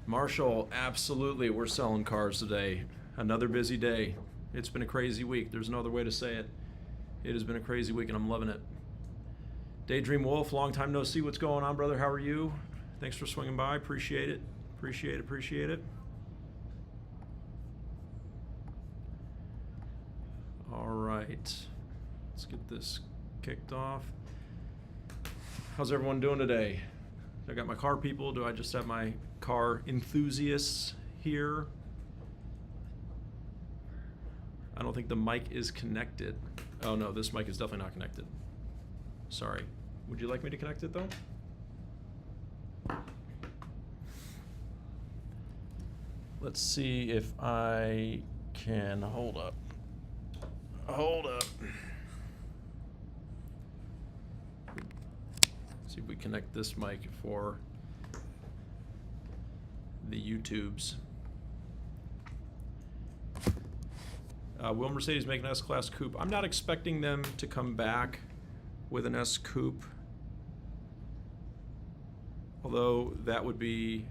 Marshall, absolutely. We're selling cars today. Another busy day. It's been a crazy week. There's no other way to say it. It has been a crazy week and I'm loving it. Daydream Wolf, long time no see. What's going on, brother? How are you? Thanks for swinging by. Appreciate it. Appreciate it. All right. Let's get this kicked off. How's everyone doing today? I got my car people. Do I just have my car enthusiasts here? I don't think the mic is connected. Oh no, this mic is definitely not connected. Sorry. Would you like me to connect it though? Let's see if I can hold up. See if we connect this mic for the YouTubes. Will Mercedes make an S-Class coupe? I'm not expecting them to come back with an S coupe, although that would be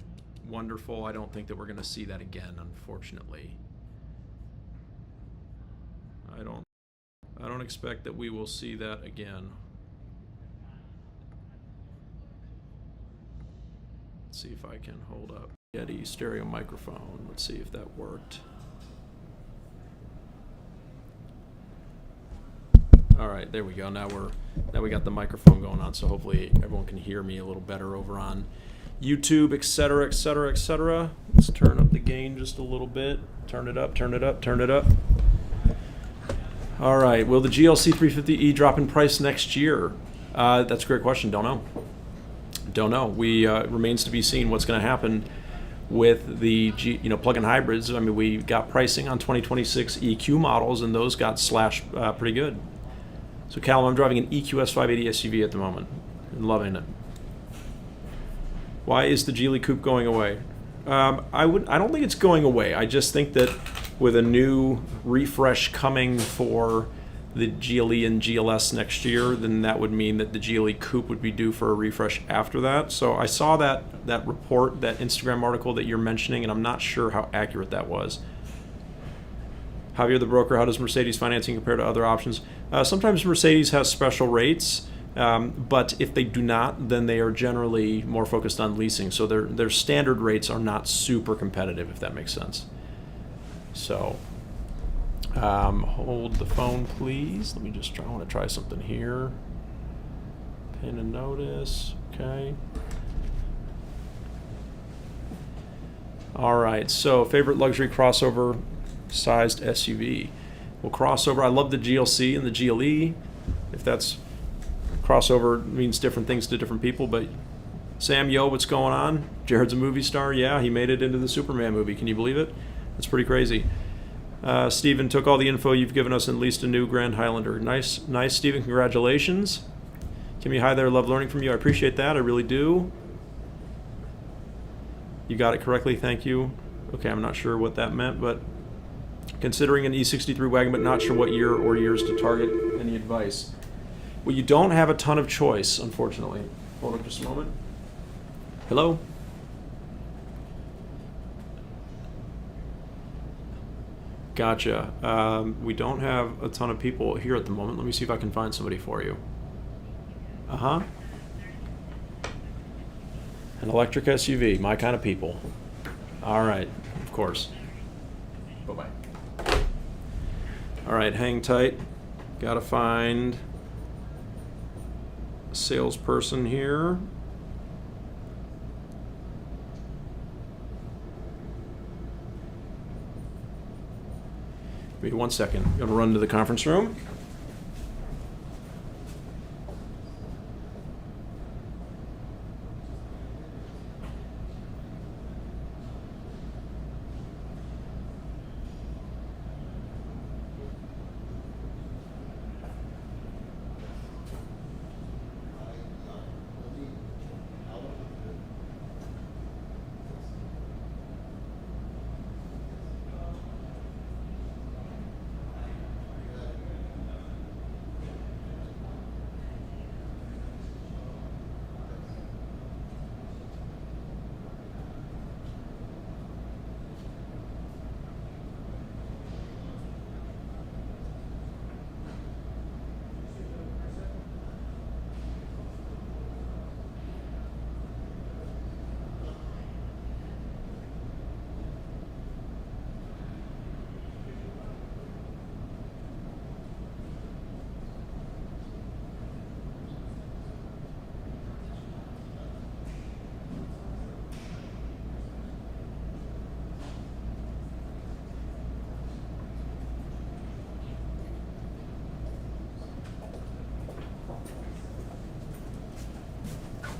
wonderful. I don't think that we're going to see that again, unfortunately. I don't expect that we will see that again. Let's see if I can hold up Yeti stereo microphone. Let's see if that worked. All right, there we go. Now we got the microphone going on, so hopefully everyone can hear me a little better over on YouTube, etc., etc., etc. Let's turn up the gain just a little bit. Turn it up. All right, will the GLC 350e drop in price next year? That's a great question. Don't know. We remains to be seen what's going to happen with the plug-in hybrids. I mean, we got pricing on 2026 EQ models, and those got slashed pretty good. So, Callum, I'm driving an EQS 580 SUV at the moment and loving it. Why is the Geely Coupe going away? I don't think it's going away. I just think that with a new refresh coming for the GLE and GLS next year, then that would mean that the Geely Coupe would be due for a refresh after that. So I saw that report, that Instagram article that you're mentioning, and I'm not sure how accurate that was. Javier the broker, how does Mercedes financing compare to other options? Sometimes Mercedes has special rates, but if they do not, then they are generally more focused on leasing. So their standard rates are not super competitive, if that makes sense. So hold the phone, please. Let me just try. I want to try something here. Pin and notice. Okay. All right. So favorite luxury crossover sized SUV. Well, crossover. I love the GLC and the GLE. If that's crossover, means different things to different people. But Sam, yo, what's going on? Jared's a movie star. Yeah, he made it into the Superman movie. Can you believe it? That's pretty crazy. Stephen, took all the info you've given us and leased a new Grand Highlander. Nice, Stephen. Congratulations. Kimmy, hi there. Love learning from you. I appreciate that. I really do. You got it correctly. Thank you. Okay, I'm not sure what that meant, but considering an E63 wagon, but not sure what year or years to target. Any advice? Well, you don't have a ton of choice, unfortunately. Hold on just a moment. Hello? Gotcha. We don't have a ton of people here at the moment. Let me see if I can find somebody for you. Uh-huh. An electric SUV, my kind of people. All right, of course. Bye-bye. All right, hang tight. Gotta find a salesperson here. Wait 1 second. I'm gonna run to the conference room.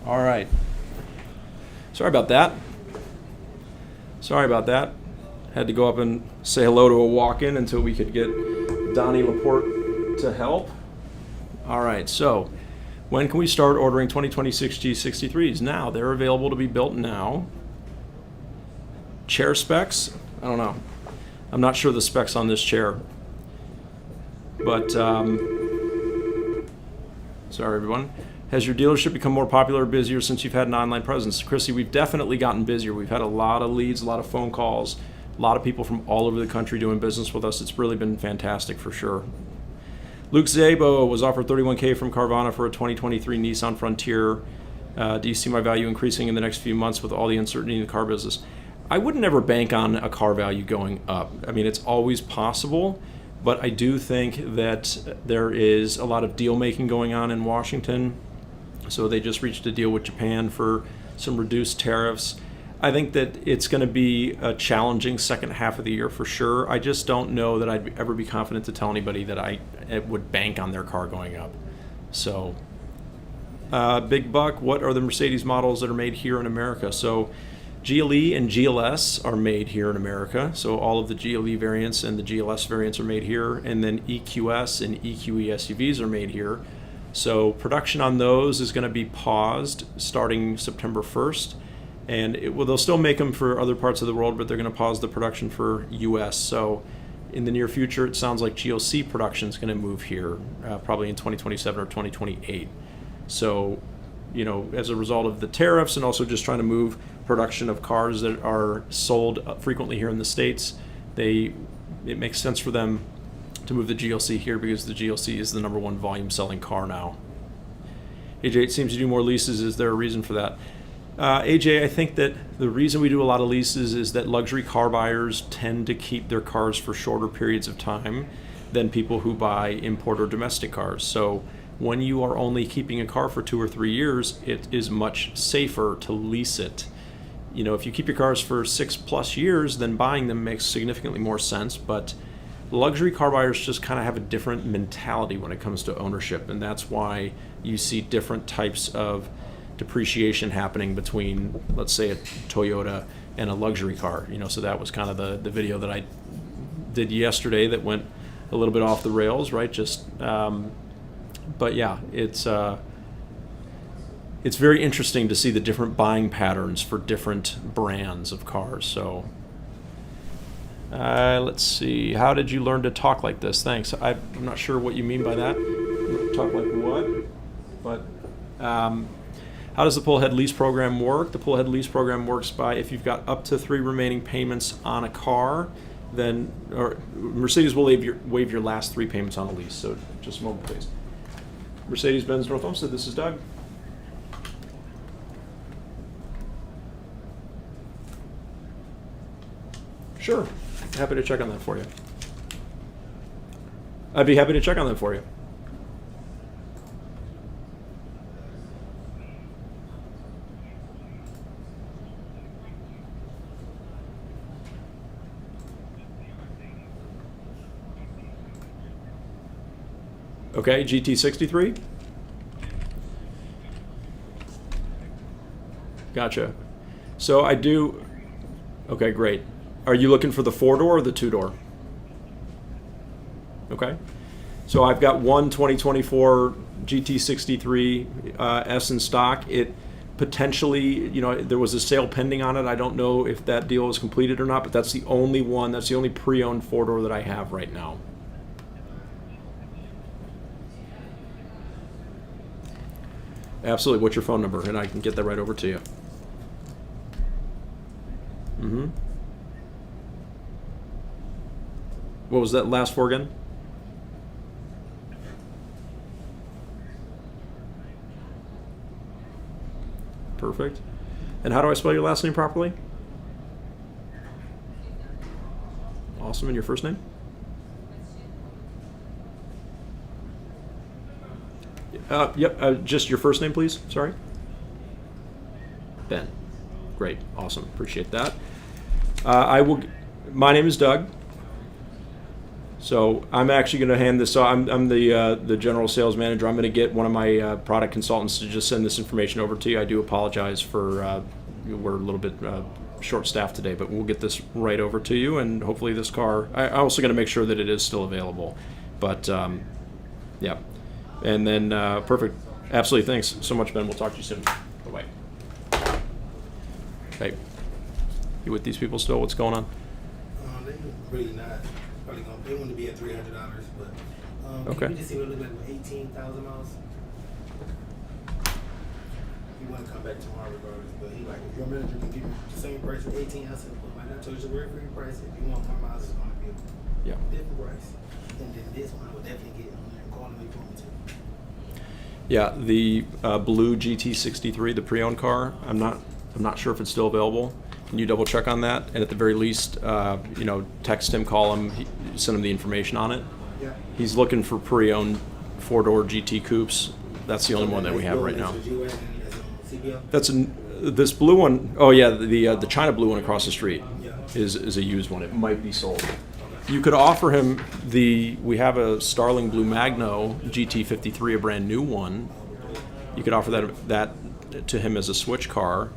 All right. Sorry about that. Had to go up and say hello to a walk-in until we could get Donnie Laporte to help. All right, so when can we start ordering 2026 G63s? Now, they're available to be built now. Chair specs? I don't know. I'm not sure the specs on this chair. But, sorry everyone. Has your dealership become more popular or busier since you've had an online presence? Chrissy, we've definitely gotten busier. We've had a lot of leads, a lot of phone calls, a lot of people from all over the country doing business with us. It's really been fantastic for sure. Luke Zabo was offered $31K from Carvana for a 2023 Nissan Frontier. Do you see my value increasing in the next few months with all the uncertainty in the car business? I would never bank on a car value going up. I mean, it's always possible, but I do think that there is a lot of deal making going on in Washington. So they just reached a deal with Japan for some reduced tariffs. I think that it's going to be a challenging second half of the year for sure. I just don't know that I'd ever be confident to tell anybody that I would bank on their car going up. So, Big Buck, what are the Mercedes models that are made here in America? So, GLE and GLS are made here in America. So all of the GLE variants and the GLS variants are made here. And then EQS and EQE SUVs are made here. So production on those is going to be paused starting September 1st. And they'll still make them for other parts of the world, but they're going to pause the production for US. So in the near future, it sounds like GLC production is going to move here, probably in 2027 or 2028. So, you know, as a result of the tariffs and also just trying to move production of cars that are sold frequently here in the States, it makes sense for them to move the GLC here because the GLC is the #1 volume selling car now. AJ, it seems you do more leases. Is there a reason for that? AJ, I think that the reason we do a lot of leases is that luxury car buyers tend to keep their cars for shorter periods of time than people who buy import or domestic cars. So when you are only keeping a car for 2 or 3 years, it is much safer to lease it. You know, if you keep your cars for 6+ years, then buying them makes significantly more sense. But luxury car buyers just kind of have a different mentality when it comes to ownership, and that's why you see different types of depreciation happening between, let's say, a Toyota and a luxury car. You know, so that was kind of the video that I did yesterday that went a little bit off the rails, right? But yeah, it's very interesting to see the different buying patterns for different brands of cars. So let's see. How did you learn to talk like this? Thanks. I'm not sure what you mean by that. Talk like what? But how does the pull-ahead lease program work? The pull-ahead lease program works by if you've got up to 3 remaining payments on a car, then Mercedes will waive your last 3 payments on a lease. So just a moment, please. Mercedes-Benz North Olmsted, this is Doug. Sure. Happy to check on that for you. I'd be happy to check on that for you. Okay, GT63. Gotcha. So I do. Okay, great. Are you looking for the 4-door or the 2-door? Okay. So I've got one 2024 GT63 S in stock. It potentially, you know, there was a sale pending on it. I don't know if that deal is completed or not, but that's the only one. That's the only pre-owned 4-door that I have right now. Absolutely. What's your phone number? And I can get that right over to you. Mm-hmm. What was that last 4 again? Perfect. And how do I spell your last name properly? Awesome. And your first name? Yep. Just your first name, please. Sorry. Ben. Great. Awesome. Appreciate that. My name is Doug. So I'm actually going to hand this. So I'm the general sales manager. I'm going to get one of my product consultants to just send this information over to you. I do apologize for we're a little bit short-staffed today, but we'll get this right over to you, and hopefully this car. I also got to make sure that it is still available. But yeah, and then perfect. Absolutely. Thanks so much, Ben. We'll talk to you soon. Bye bye. Hey, you with these people still? What's going on? They really not. Probably gonna. They want to be at $300, but Okay. Can we just see what it look like with 18,000 miles? He want to come back tomorrow regardless, but he like, if your manager can give you the same price for 18, I said, well, I told you the very free price. If you want more miles, it's gonna be a different price. And then this one, I would definitely get on there and call him if you want me to. Yeah, the blue GT63, the pre-owned car. I'm not sure if it's still available. Can you double check on that? And at the very least, text him, call him, send him the information on it. Yeah. He's looking for pre-owned 4-door GT coupes. That's the only one that we have right now. That's this blue one. Oh yeah, the China blue one across the street is a used one. It might be sold. You could offer him we have a Starling Blue Magno GT53, a brand new one. You could offer that to him as a switch car.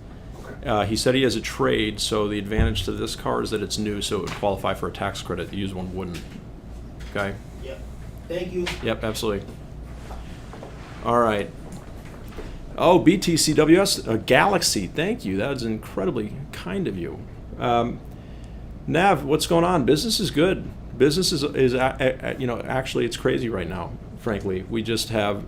He said he has a trade, so the advantage to this car is that it's new, so it would qualify for a tax credit. The used one wouldn't. Okay? Yep. Thank you. Yep, absolutely. All right. Oh, BTCWS, a Galaxy. Thank you. That is incredibly kind of you. Nav, what's going on? Business is good. Business is actually it's crazy right now, frankly. We just have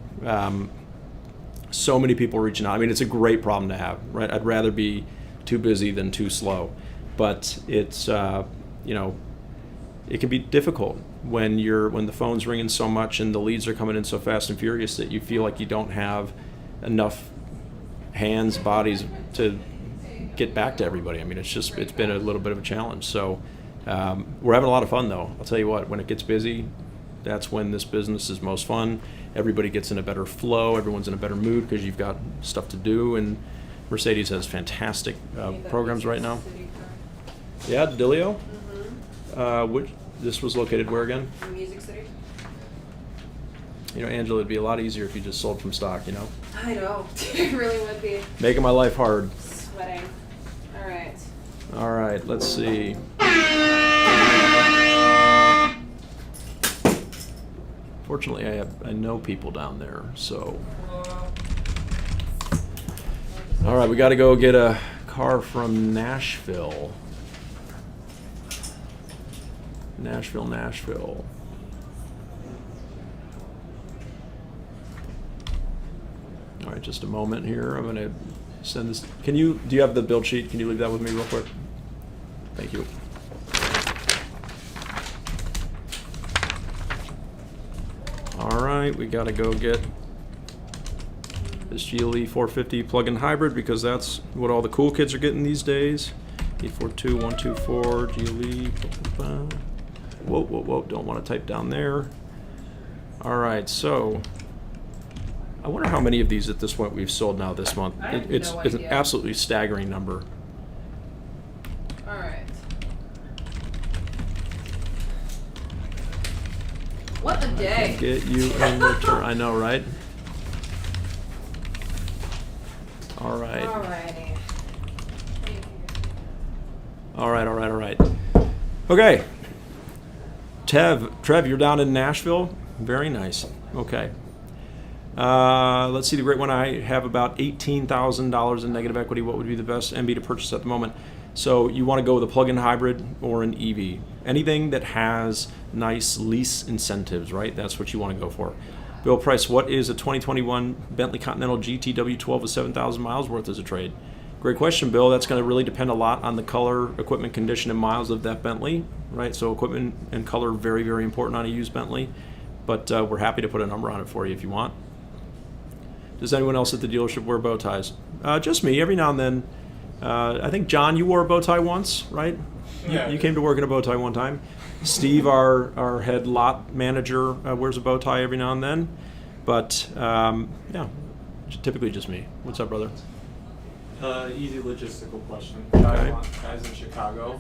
so many people reaching out. I mean, it's a great problem to have, right? I'd rather be too busy than too slow. But it's, it can be difficult when the phone's ringing so much and the leads are coming in so fast and furious that you feel like you don't have enough hands, bodies to get back to everybody. I mean, it's been a little bit of a challenge. So we're having a lot of fun, though. I'll tell you what, when it gets busy, that's when this business is most fun. Everybody gets in a better flow. Everyone's in a better mood because you've got stuff to do. And Mercedes has fantastic programs right now. Yeah, Delio. Mm-hmm. This was located where again? In Music City. Angela, it'd be a lot easier if you just sold from stock, I know. It really would be. Making my life hard. Sweating. All right. All right, let's see. Fortunately, I know people down there, so. All right, we got to go get a car from Nashville. Nashville. All right, just a moment here. I'm going to send this. Do you have the build sheet? Can you leave that with me real quick? Thank you. All right, we got to go get this GLE 450 plug-in hybrid because that's what all the cool kids are getting these days. 842124 GLE. Whoa, don't want to type down there. All right, so I wonder how many of these at this point we've sold now this month. It's an absolutely staggering number. All right. What a day. Get you in return. I know, right? All right. Alrighty. All right. Okay. Trev, you're down in Nashville? Very nice. Okay. Let's see the great one. I have about $18,000 in negative equity. What would be the best MB to purchase at the moment? So you want to go with a plug-in hybrid or an EV. Anything that has nice lease incentives, right? That's what you want to go for. Bill Price, what is a 2021 Bentley Continental GT W12 with 7,000 miles worth as a trade? Great question, Bill. That's going to really depend a lot on the color, equipment, condition, and miles of that Bentley, right? So equipment and color very, very important on a used Bentley. But we're happy to put a number on it for you if you want. Does anyone else at the dealership wear bow ties? Just me. Every now and then. I think, John, you wore a bow tie once, right? Yeah. You came to work in a bow tie one time. Steve, our head lot manager, wears a bow tie every now and then. But, yeah, typically just me. What's up, brother? Easy logistical question. Okay. Guy's in Chicago,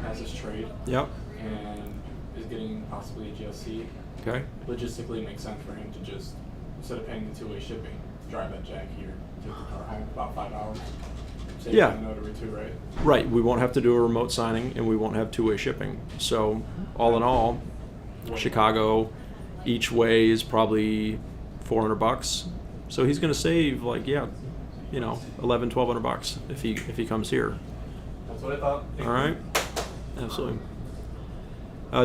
has his trade, Yep. and is getting possibly a GLC. Okay. Logistically, it makes sense for him to just, instead of paying the two-way shipping, drive that jack here, take the car home about 5 hours. Save Yeah. the notary too, right? Right. We won't have to do a remote signing, and we won't have two-way shipping. So, all in all, Chicago each way is probably $400. So he's going to save like, yeah, you know, $1,100-$1,200 if he comes here. That's what I thought. All right. Absolutely.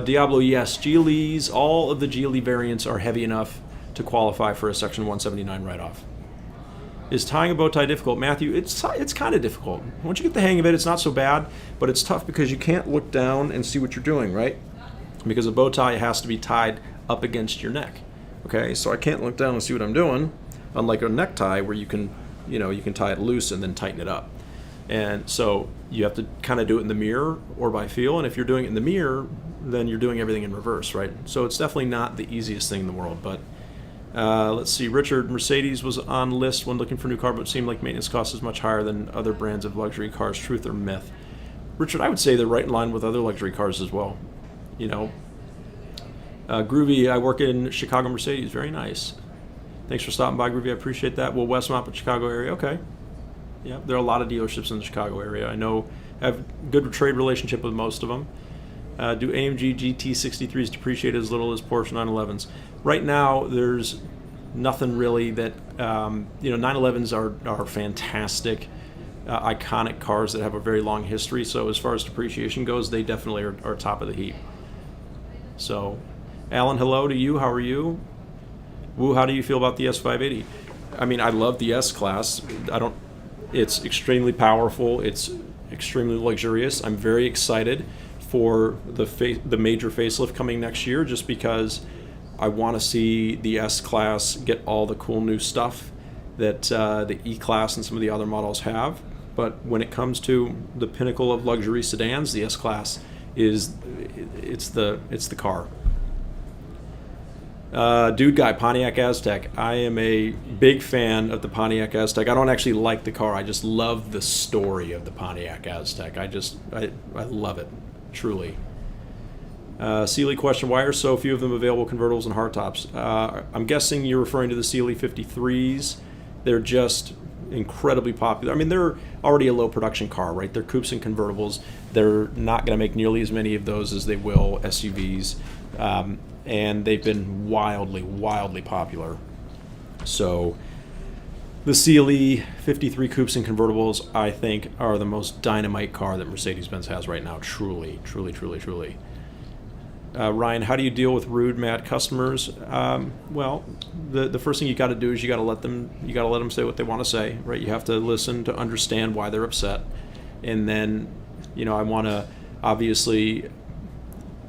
Diablo, yes. GLEs, all of the GLE variants are heavy enough to qualify for a Section 179 write-off. Is tying a bow tie difficult? Matthew, it's kind of difficult. Once you get the hang of it, it's not so bad, but it's tough because you can't look down and see what you're doing, right? Because a bow tie has to be tied up against your neck. Okay, so I can't look down and see what I'm doing, unlike a necktie where you can tie it loose and then tighten it up. And so you have to kind of do it in the mirror or by feel, and if you're doing it in the mirror, then you're doing everything in reverse, right? So it's definitely not the easiest thing in the world, but let's see. Richard, Mercedes was on list when looking for a new car, but it seemed like maintenance cost is much higher than other brands of luxury cars. Truth or myth? Richard, I would say they're right in line with other luxury cars as well. You know, Groovy, I work in Chicago Mercedes. Very nice. Thanks for stopping by, Groovy. I appreciate that. Well, Westmont, but Chicago area. Okay. Yeah, there are a lot of dealerships in the Chicago area. I know I have good trade relationship with most of them. Do AMG GT63s depreciate as little as Porsche 911s? Right now, there's nothing really that, 911s are fantastic, iconic cars that have a very long history. So as far as depreciation goes, they definitely are top of the heap. So, Alan, hello to you. How are you? Woo, how do you feel about the S580? I mean, I love the S-Class. It's extremely powerful. It's extremely luxurious. I'm very excited for the major facelift coming next year, just because I want to see the S-Class get all the cool new stuff that the E-Class and some of the other models have. But when it comes to the pinnacle of luxury sedans, the S-Class it's the car. Dude guy, Pontiac Aztec. I am a big fan of the Pontiac Aztec. I don't actually like the car. I just love the story of the Pontiac Aztec. I love it, truly. Sealy question, why are so few of them available convertibles and hardtops? I'm guessing you're referring to the Sealy 53s. They're just incredibly popular. I mean, they're already a low production car, right? They're coupes and convertibles. They're not going to make nearly as many of those as they will SUVs. And they've been wildly popular. So the Sealy 53 coupes and convertibles, I think, are the most dynamite car that Mercedes-Benz has right now. Truly. Ryan, how do you deal with rude, mad customers? Well, the first thing you got to do is you got to let them say what they want to say, right? You have to listen to understand why they're upset, and then, I want to obviously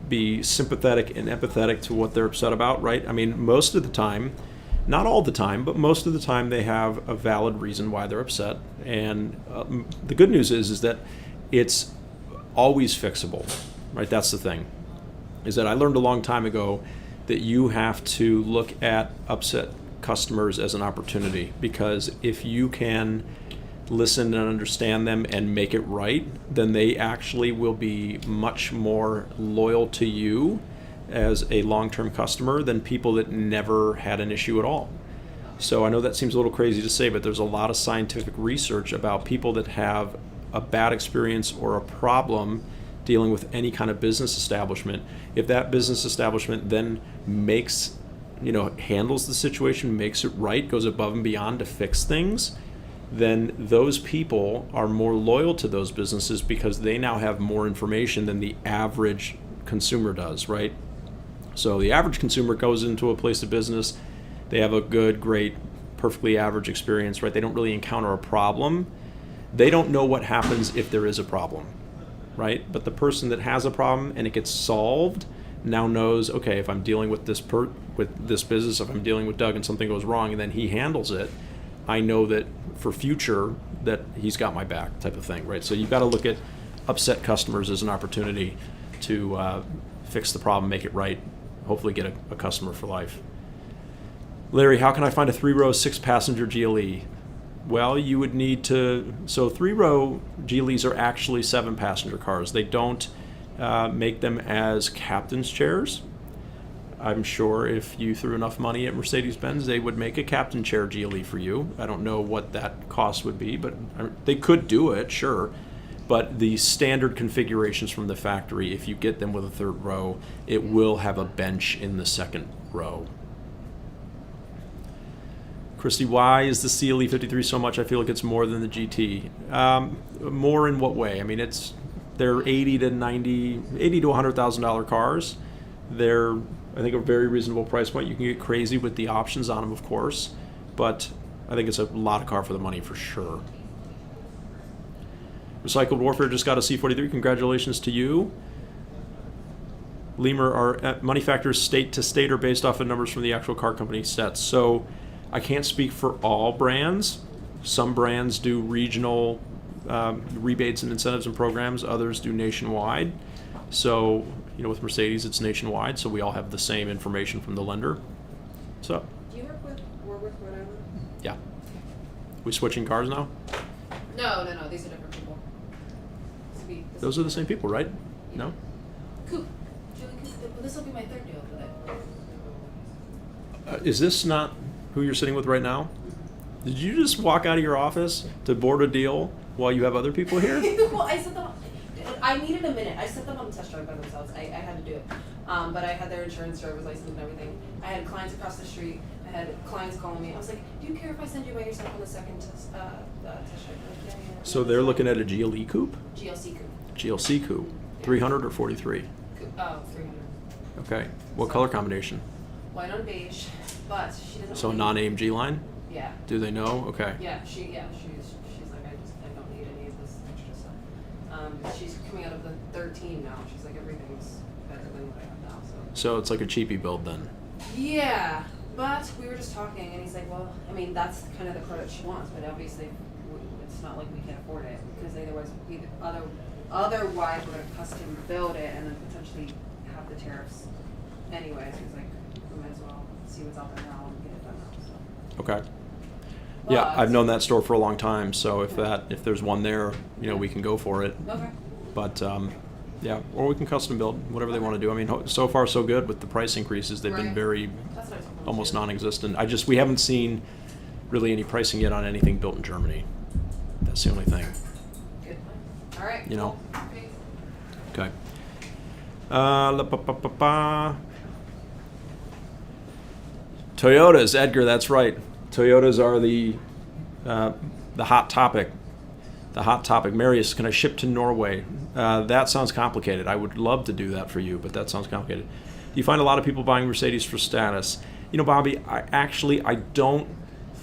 be sympathetic and empathetic to what they're upset about, right? I mean, most of the time, not all the time, but most of the time, they have a valid reason why they're upset. And the good news is that it's always fixable, right? That's the thing. Is that I learned a long time ago that you have to look at upset customers as an opportunity, because if you can listen and understand them and make it right, then they actually will be much more loyal to you as a long-term customer than people that never had an issue at all. So I know that seems a little crazy to say, but there's a lot of scientific research about people that have a bad experience or a problem dealing with any kind of business establishment. If that business establishment then handles the situation, makes it right, goes above and beyond to fix things, then those people are more loyal to those businesses because they now have more information than the average consumer does, right? So the average consumer goes into a place of business, they have a good, great, perfectly average experience, right? They don't really encounter a problem. They don't know what happens if there is a problem, right? But the person that has a problem and it gets solved now knows, okay, if I'm dealing with this business, if I'm dealing with Doug and something goes wrong and then he handles it, I know that for future that he's got my back, type of thing, right? So you've got to look at upset customers as an opportunity to fix the problem, make it right, hopefully get a customer for life. Larry, how can I find a 3-row 6-passenger GLE? Well, you would need to, so 3-row GLEs are actually 7-passenger cars. They don't make them as captain's chairs. I'm sure if you threw enough money at Mercedes-Benz, they would make a captain chair GLE for you. I don't know what that cost would be, but they could do it, sure. But the standard configurations from the factory, if you get them with a third row, it will have a bench in the second row. Christy, why is the CLE 53 so much? I feel like it's more than the GT. More in what way? I mean, they're $80 to $100,000 cars. They're, I think, a very reasonable price point. You can get crazy with the options on them, of course, but I think it's a lot of car for the money for sure. Recycled Warfare just got a C43. Congratulations to you. Lemur, are money factors state to state or based off of numbers from the actual car company sets? So I can't speak for all brands. Some brands do regional rebates and incentives and programs. Others do nationwide. So, with Mercedes, it's nationwide, so we all have the same information from the lender. So. Do you work with Warwick, Rhode Island? Yeah. We switching cars now? No. These are different people. Those are the same people, right? Yeah. No? Coop. Julie Coop. This will be my third deal today. Is this not who you're sitting with right now? Did you just walk out of your office to board a deal while you have other people here? Well, I needed a minute. I set them on the test drive by themselves. I had to do it. But I had their insurance, driver's license, and everything. I had clients across the street. I had clients calling me. I was like, do you care if I send you by yourself on the second test drive? Yeah. So they're looking at a GLE coupe? GLC coupe. GLC coupe. 300 or 43? Coupe. Oh, 300. Okay. What color combination? White on beige, but she doesn't. So non-AMG line? Yeah. Do they know? Okay. Yeah, she's like, I don't need any of this extra stuff. She's coming out of the 13 now. She's like, everything's better than what I have now. So it's like a cheapie build then? Yeah, but we were just talking, and he's like, well, I mean, that's kind of the car that she wants, but obviously it's not like we can afford it, because otherwise we're going to custom build it and then potentially have the tariffs anyways. He's like, we might as well see what's out there now and get it done now. So. Okay. Yeah, I've known that store for a long time, so if there's one there, we can go for it. Okay. But yeah, or we can custom build whatever they want to do. I mean, so far so good with the price increases. They've been very That's what I told him almost too. non-existent. We haven't seen really any pricing yet on anything built in Germany. That's the only thing. Good. All right. Cool. Okay. Okay. Toyotas, Edgar, that's right. Toyotas are the hot topic. The hot topic. Marius, can I ship to Norway? That sounds complicated. I would love to do that for you, but that sounds complicated. Do you find a lot of people buying Mercedes for status? Bobby, I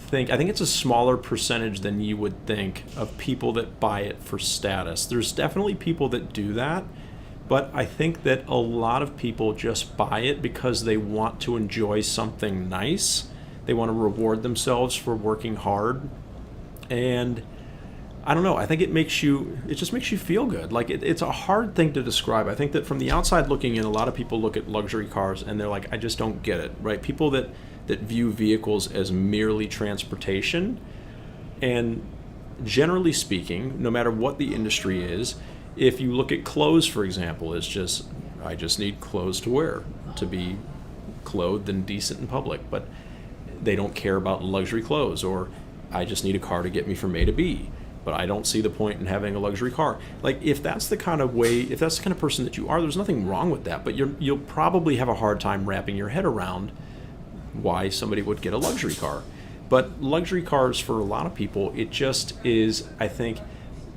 think it's a smaller percentage than you would think of people that buy it for status. There's definitely people that do that, but I think that a lot of people just buy it because they want to enjoy something nice. They want to reward themselves for working hard. And I don't know, I think it just makes you feel good. Like it's a hard thing to describe. I think that from the outside looking in, a lot of people look at luxury cars and they're like, I just don't get it, right? People that view vehicles as merely transportation. And generally speaking, no matter what the industry is, if you look at clothes, for example, it's just, I just need clothes to wear, to be clothed and decent in public. But they don't care about luxury clothes, or I just need a car to get me from A to B. But I don't see the point in having a luxury car. Like, if that's the kind of person that you are, there's nothing wrong with that. But you'll probably have a hard time wrapping your head around why somebody would get a luxury car. But luxury cars, for a lot of people, it just is, I think,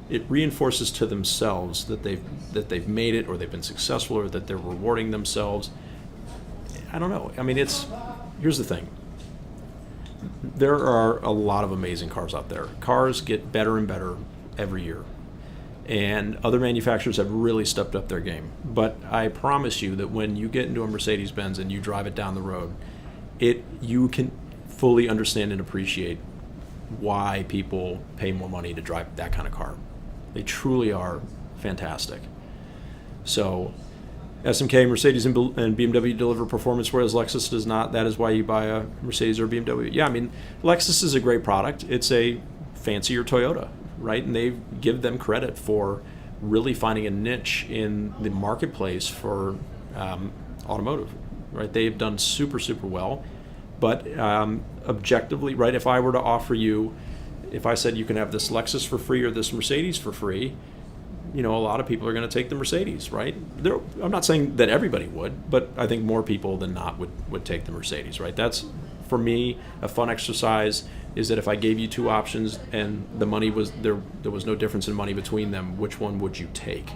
it reinforces to themselves that they've made it, or they've been successful, or that they're rewarding themselves. I don't know. I mean, here's the thing. There are a lot of amazing cars out there. Cars get better and better every year. And other manufacturers have really stepped up their game. But I promise you that when you get into a Mercedes-Benz and you drive it down the road, you can fully understand and appreciate why people pay more money to drive that kind of car. They truly are fantastic. So SMK, Mercedes, and BMW deliver performance, whereas Lexus does not. That is why you buy a Mercedes or BMW. Yeah, I mean, Lexus is a great product. It's a fancier Toyota, right? And they give them credit for really finding a niche in the marketplace for automotive, right? They've done super, super well. But objectively, right, if I were to offer you, if I said you can have this Lexus for free or this Mercedes for free, a lot of people are going to take the Mercedes, right? I'm not saying that everybody would, but I think more people than not would take the Mercedes, right? That's, for me, a fun exercise is that if I gave you two options and the money was there was no difference in money between them, which one would you take,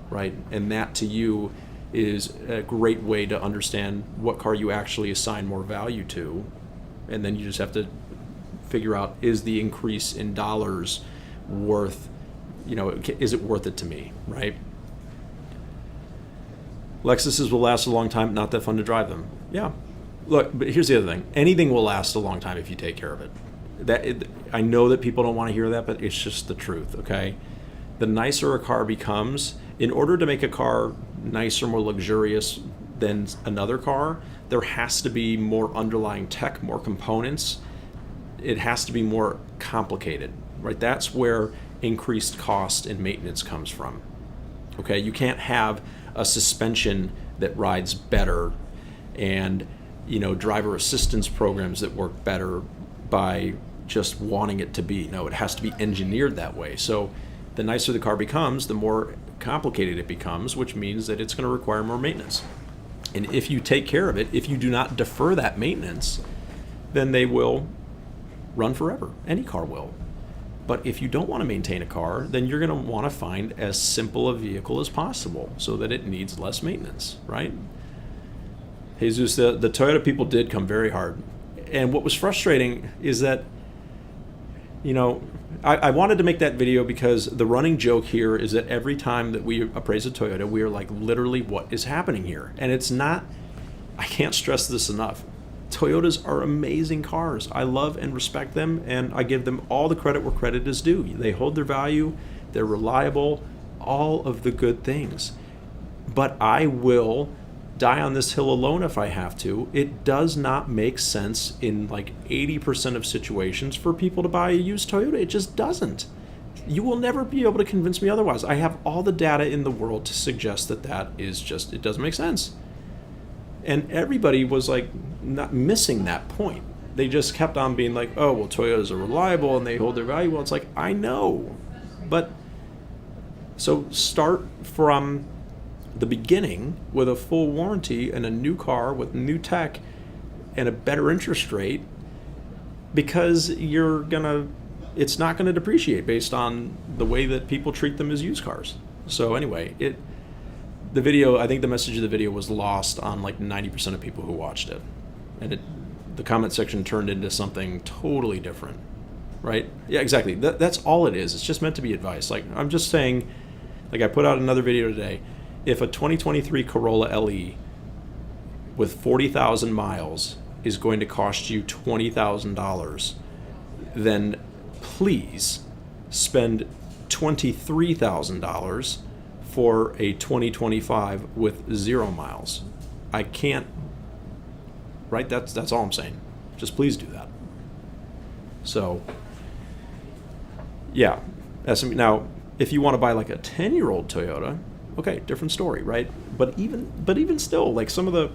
right? And that to you is a great way to understand what car you actually assign more value to, and then you just have to figure out, is the increase in dollars worth, is it worth it to me, right? Lexuses will last a long time, not that fun to drive them. Yeah. Look, but here's the other thing. Anything will last a long time if you take care of it. I know that people don't want to hear that, but it's just the truth, okay? The nicer a car becomes, in order to make a car nicer, more luxurious than another car, there has to be more underlying tech, more components. It has to be more complicated, right? That's where increased cost and maintenance comes from. Okay, you can't have a suspension that rides better and driver assistance programs that work better by just wanting it to be. No, it has to be engineered that way. So the nicer the car becomes, the more complicated it becomes, which means that it's going to require more maintenance. And if you take care of it, if you do not defer that maintenance, then they will run forever. Any car will. But if you don't want to maintain a car, then you're going to want to find as simple a vehicle as possible so that it needs less maintenance, right? Jesus, the Toyota people did come very hard. And what was frustrating is that, I wanted to make that video because the running joke here is that every time that we appraise a Toyota, we are like, literally, what is happening here? And it's not, I can't stress this enough. Toyotas are amazing cars. I love and respect them, and I give them all the credit where credit is due. They hold their value, they're reliable, all of the good things. But I will die on this hill alone if I have to. It does not make sense in like 80% of situations for people to buy a used Toyota. It just doesn't. You will never be able to convince me otherwise. I have all the data in the world to suggest that is just, it doesn't make sense. And everybody was like not missing that point. They just kept on being like, oh, well, Toyotas are reliable and they hold their value. Well, it's like, I know. But so start from the beginning with a full warranty and a new car with new tech and a better interest rate, because it's not gonna depreciate based on the way that people treat them as used cars. So anyway, the video, I think the message of the video was lost on like 90% of people who watched it. And the comment section turned into something totally different, right? Yeah, exactly. That's all it is. It's just meant to be advice. Like, I'm just saying, like I put out another video today. If a 2023 Corolla LE with 40,000 miles is going to cost you $20,000, then please spend $23,000 for a 2025 with 0 miles. I can't, right? That's all I'm saying. Just please do that. So, yeah. Now, if you want to buy like a 10-year-old Toyota, okay, different story, right? But even still, like some of the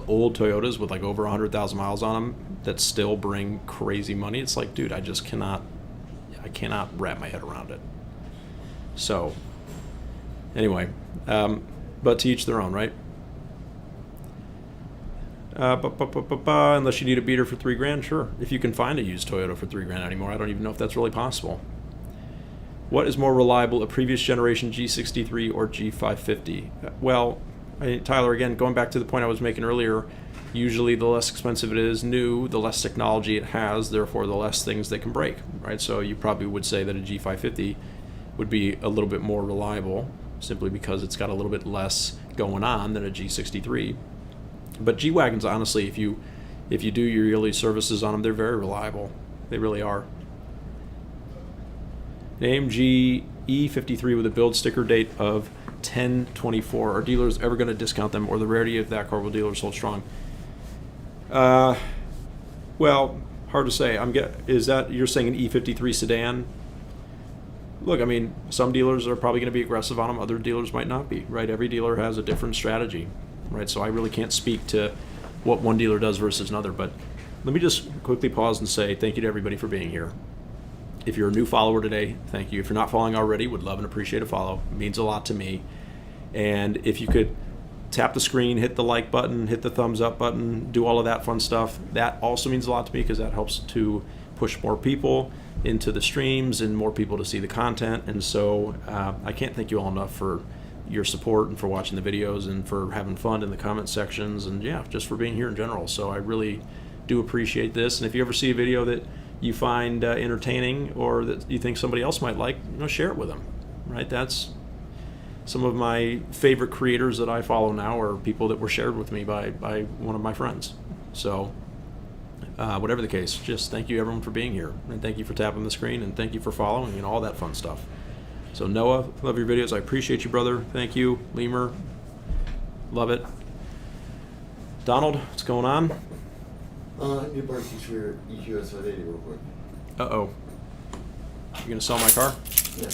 old Toyotas with like over 100,000 miles on them that still bring crazy money, it's like, dude, I cannot wrap my head around it. So, anyway, but to each their own, right? Unless you need a beater for $3,000, sure. If you can find a used Toyota for $3,000 anymore, I don't even know if that's really possible. What is more reliable, a previous generation G63 or G550? Well, Tyler, again, going back to the point I was making earlier, usually the less expensive it is new, the less technology it has, therefore the less things they can break, right? So you probably would say that a G550 would be a little bit more reliable, simply because it's got a little bit less going on than a G63. But G-Wagons, honestly, if you do your yearly services on them, they're very reliable. They really are. An AMG E53 with a build sticker date of 10/24. Are dealers ever going to discount them, or the rarity of that car will dealers hold strong? Well, hard to say. Is that you're saying an E53 sedan? look, I mean, some dealers are probably going to be aggressive on them. Other dealers might not be, right? Every dealer has a different strategy, right? So I really can't speak to what one dealer does versus another. But let me just quickly pause and say thank you to everybody for being here. If you're a new follower today, thank you. If you're not following already, would love and appreciate a follow. It means a lot to me. And if you could tap the screen, hit the like button, hit the thumbs up button, do all of that fun stuff, that also means a lot to me because that helps to push more people into the streams and more people to see the content. And so I can't thank you all enough for your support and for watching the videos and for having fun in the comment sections and yeah, just for being here in general. So I really do appreciate this. And if you ever see a video that you find entertaining or that you think somebody else might like, share it with them, right? That's some of my favorite creators that I follow now are people that were shared with me by one of my friends. So whatever the case, just thank you everyone for being here, and thank you for tapping the screen, and thank you for following and all that fun stuff. So Noah, love your videos. I appreciate you, brother. Thank you. Lemur, love it. Donald, what's going on? I need to borrow keys for your EQS 580 real quick. Uh-oh. You gonna sell my car? Yeah.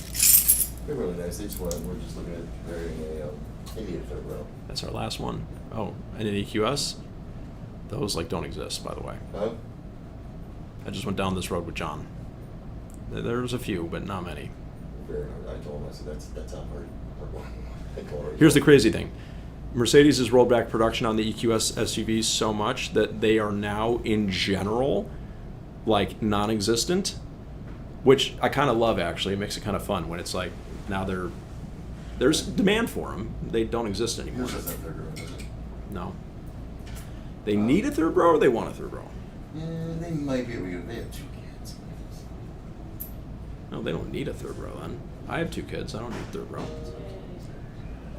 They're really nice. Each one, we're just looking at comparing a Indian third row. That's our last one. Oh, and an EQS? Those don't exist, by the way. Huh? I just went down this road with John. There's a few, but not many. Very hard. I told him, I said, that's not hard. Here's the crazy thing. Mercedes has rolled back production on the EQS SUVs so much that they are now, in general, non-existent, which I kind of love, actually. It makes it kind of fun when it's now there's demand for them. They don't exist anymore. Yours doesn't have third row, does it? No. They need a third row or they want a third row? Yeah, they might be able to get it. They have 2 kids. No, they don't need a third row then. I have 2 kids. I don't need a third row.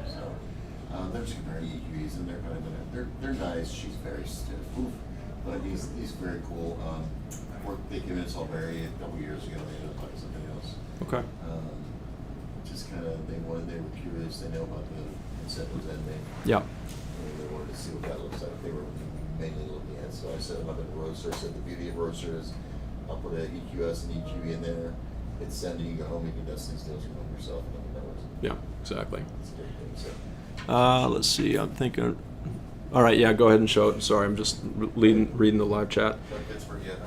So, they're just comparing EQEs, and they're kind of they're nice. She's very stiff, oof. But he's very cool. They came in Salisbury a couple years ago. They ended up buying something else. Okay. Just kind of they were curious. They know about the incentives and Yeah. they wanted to see what that looks like. They were mainly looking at. So I set them up in Roadster. I said the beauty of Roadster is I'll put an EQS and EQE in there. It's sending you go home. You can dust these deals from home yourself. And that was Yeah, exactly. it's a good thing. So. Let's see. I'm thinking. All right, yeah, go ahead and show it. Sorry, I'm just reading the live chat. Pittsburgh yet?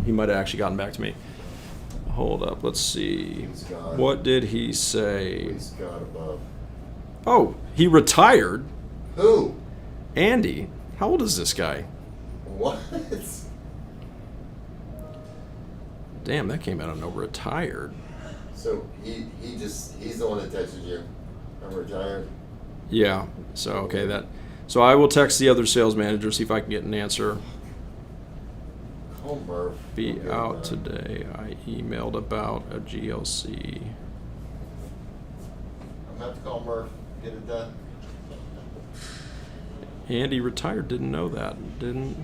He might have actually gotten back to me. Hold up. Let's see. Scott. What did he say? Please God above. Oh, he retired. Who? Andy. How old is this guy? What? Damn, that came out of nowhere. Retired. So he's the one that texted you. I'm retired. Yeah. So okay, So I will text the other sales manager, see if I can get an answer. Call Murph. Be We'll get out it done. today. I emailed about a GLC. I'm gonna have to call Murph. Get it done. Andy retired. Didn't know that. Didn't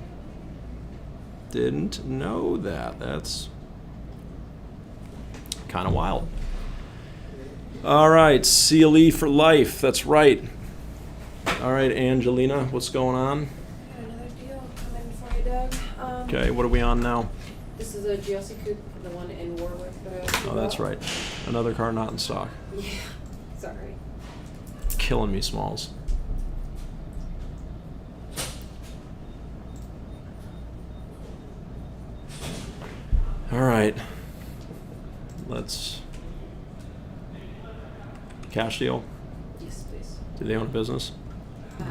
know that. That's kind of wild. All right, CLE for life. That's right. All right, Angelina, what's going on? Got another deal coming for you, Doug. Okay, what are we on now? This is a GLC coupe, the one in Warwick that I Oh, that's right. Another car not in stock. Yeah, sorry. Killing me, Smalls. All right. Let's. Cash deal. Yes, please. Do they own a business?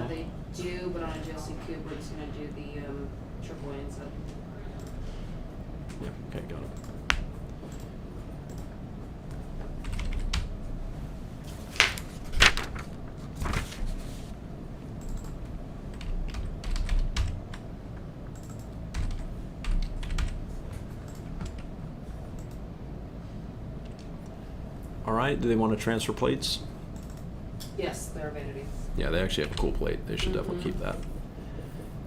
They do, but on a GLC coupe, we're just gonna do the AAA instead. Yeah. Okay, got it. All right. Do they want to transfer plates? Yes, they're vanity. Yeah, they actually have a cool plate. They should definitely Mhm. keep that.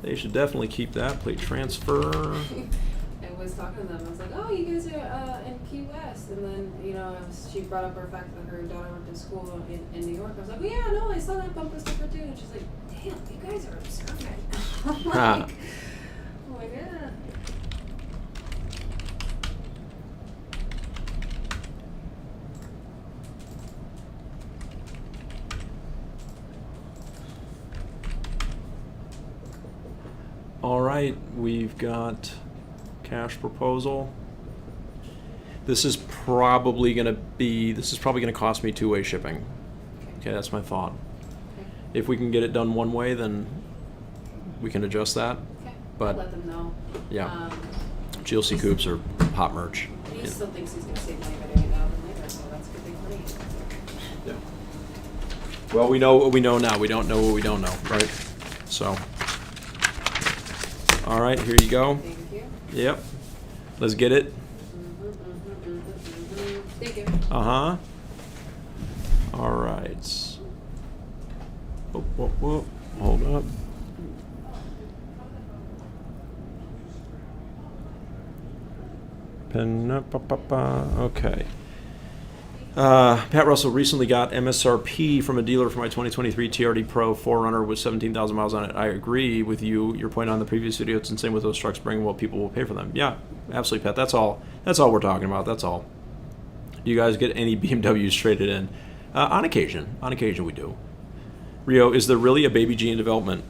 They should definitely keep that plate transfer. I was talking to them. I was like, "Oh, you guys are in Key West," and then she brought up her fact that her daughter went to school in New York. I was like, "Oh yeah, no, I saw that bumper sticker too." And she's like, "Damn, you guys are observant." I'm like, yeah. right, we've got cash proposal. This is probably going to cost me two-way shipping. Okay, that's my thought. Okay. If we can get it done one way, then we can adjust that. Okay. But I'll let them know. yeah, GLC coupes are hot merch. He Yeah. still thinks he's going to save money by doing it now than later, so that's a good thing for me. Yeah. Well, we know what we know now. We don't know what we don't know, right? So, all right, here you go. Thank you. Yep. Let's get it. Thank you. Uh-huh. All right. Whoop, whoop, whoop. Hold up. Okay. Pat Russell recently got MSRP from a dealer for my 2023 TRD Pro 4Runner with 17,000 miles on it. I agree with you. Your point on the previous video, it's insane with those trucks bringing what people will pay for them. Yeah, absolutely, Pat. That's all we're talking about. That's all. Do you guys get any BMWs traded in? On occasion. On occasion we do. Rio, is there really a baby G in development?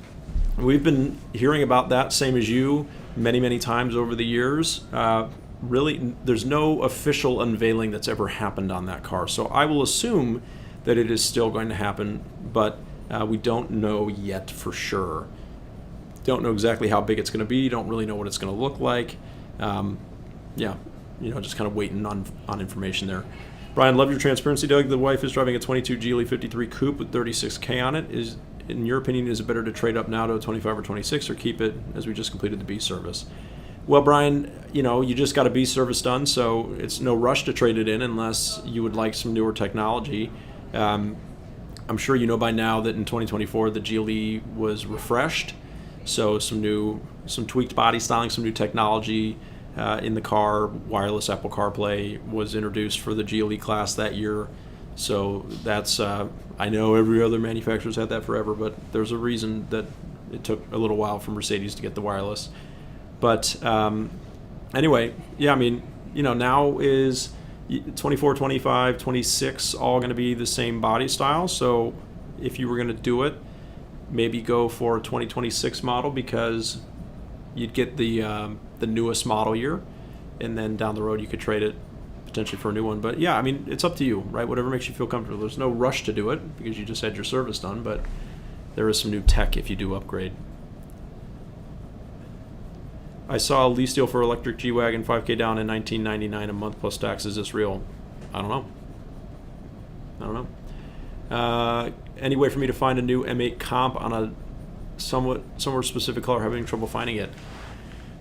We've been hearing about that, same as you, many, many times over the years. Really, there's no official unveiling that's ever happened on that car. So I will assume that it is still going to happen, but we don't know yet for sure. Don't know exactly how big it's going to be. Don't really know what it's going to look like. Yeah, just kind of waiting on information there. Brian, love your transparency, Doug. The wife is driving a 22 GLE 53 coupe with 36K on it. In your opinion, is it better to trade up now to a 25 or 26 or keep it as we just completed the B service? Well, Brian, you just got a B service done, so it's no rush to trade it in unless you would like some newer technology. I'm sure you know by now that in 2024 the GLE was refreshed, so some tweaked body styling, some new technology in the car. Wireless Apple CarPlay was introduced for the GLE class that year, so that's I know every other manufacturer's had that forever, but there's a reason that it took a little while for Mercedes to get the wireless. But anyway, yeah, now is 24, 25, 26 all going to be the same body style. So if you were going to do it, maybe go for a 2026 model because you'd get the newest model year, and then down the road you could trade it potentially for a new one. But yeah, it's up to you, right? Whatever makes you feel comfortable. There's no rush to do it because you just had your service done, but there is some new tech if you do upgrade. I saw a lease deal for electric G-Wagon, 5K down in $19.99 a month plus tax. Is this real? I don't know. Any way for me to find a new M8 comp on a somewhere specific color? Having trouble finding it.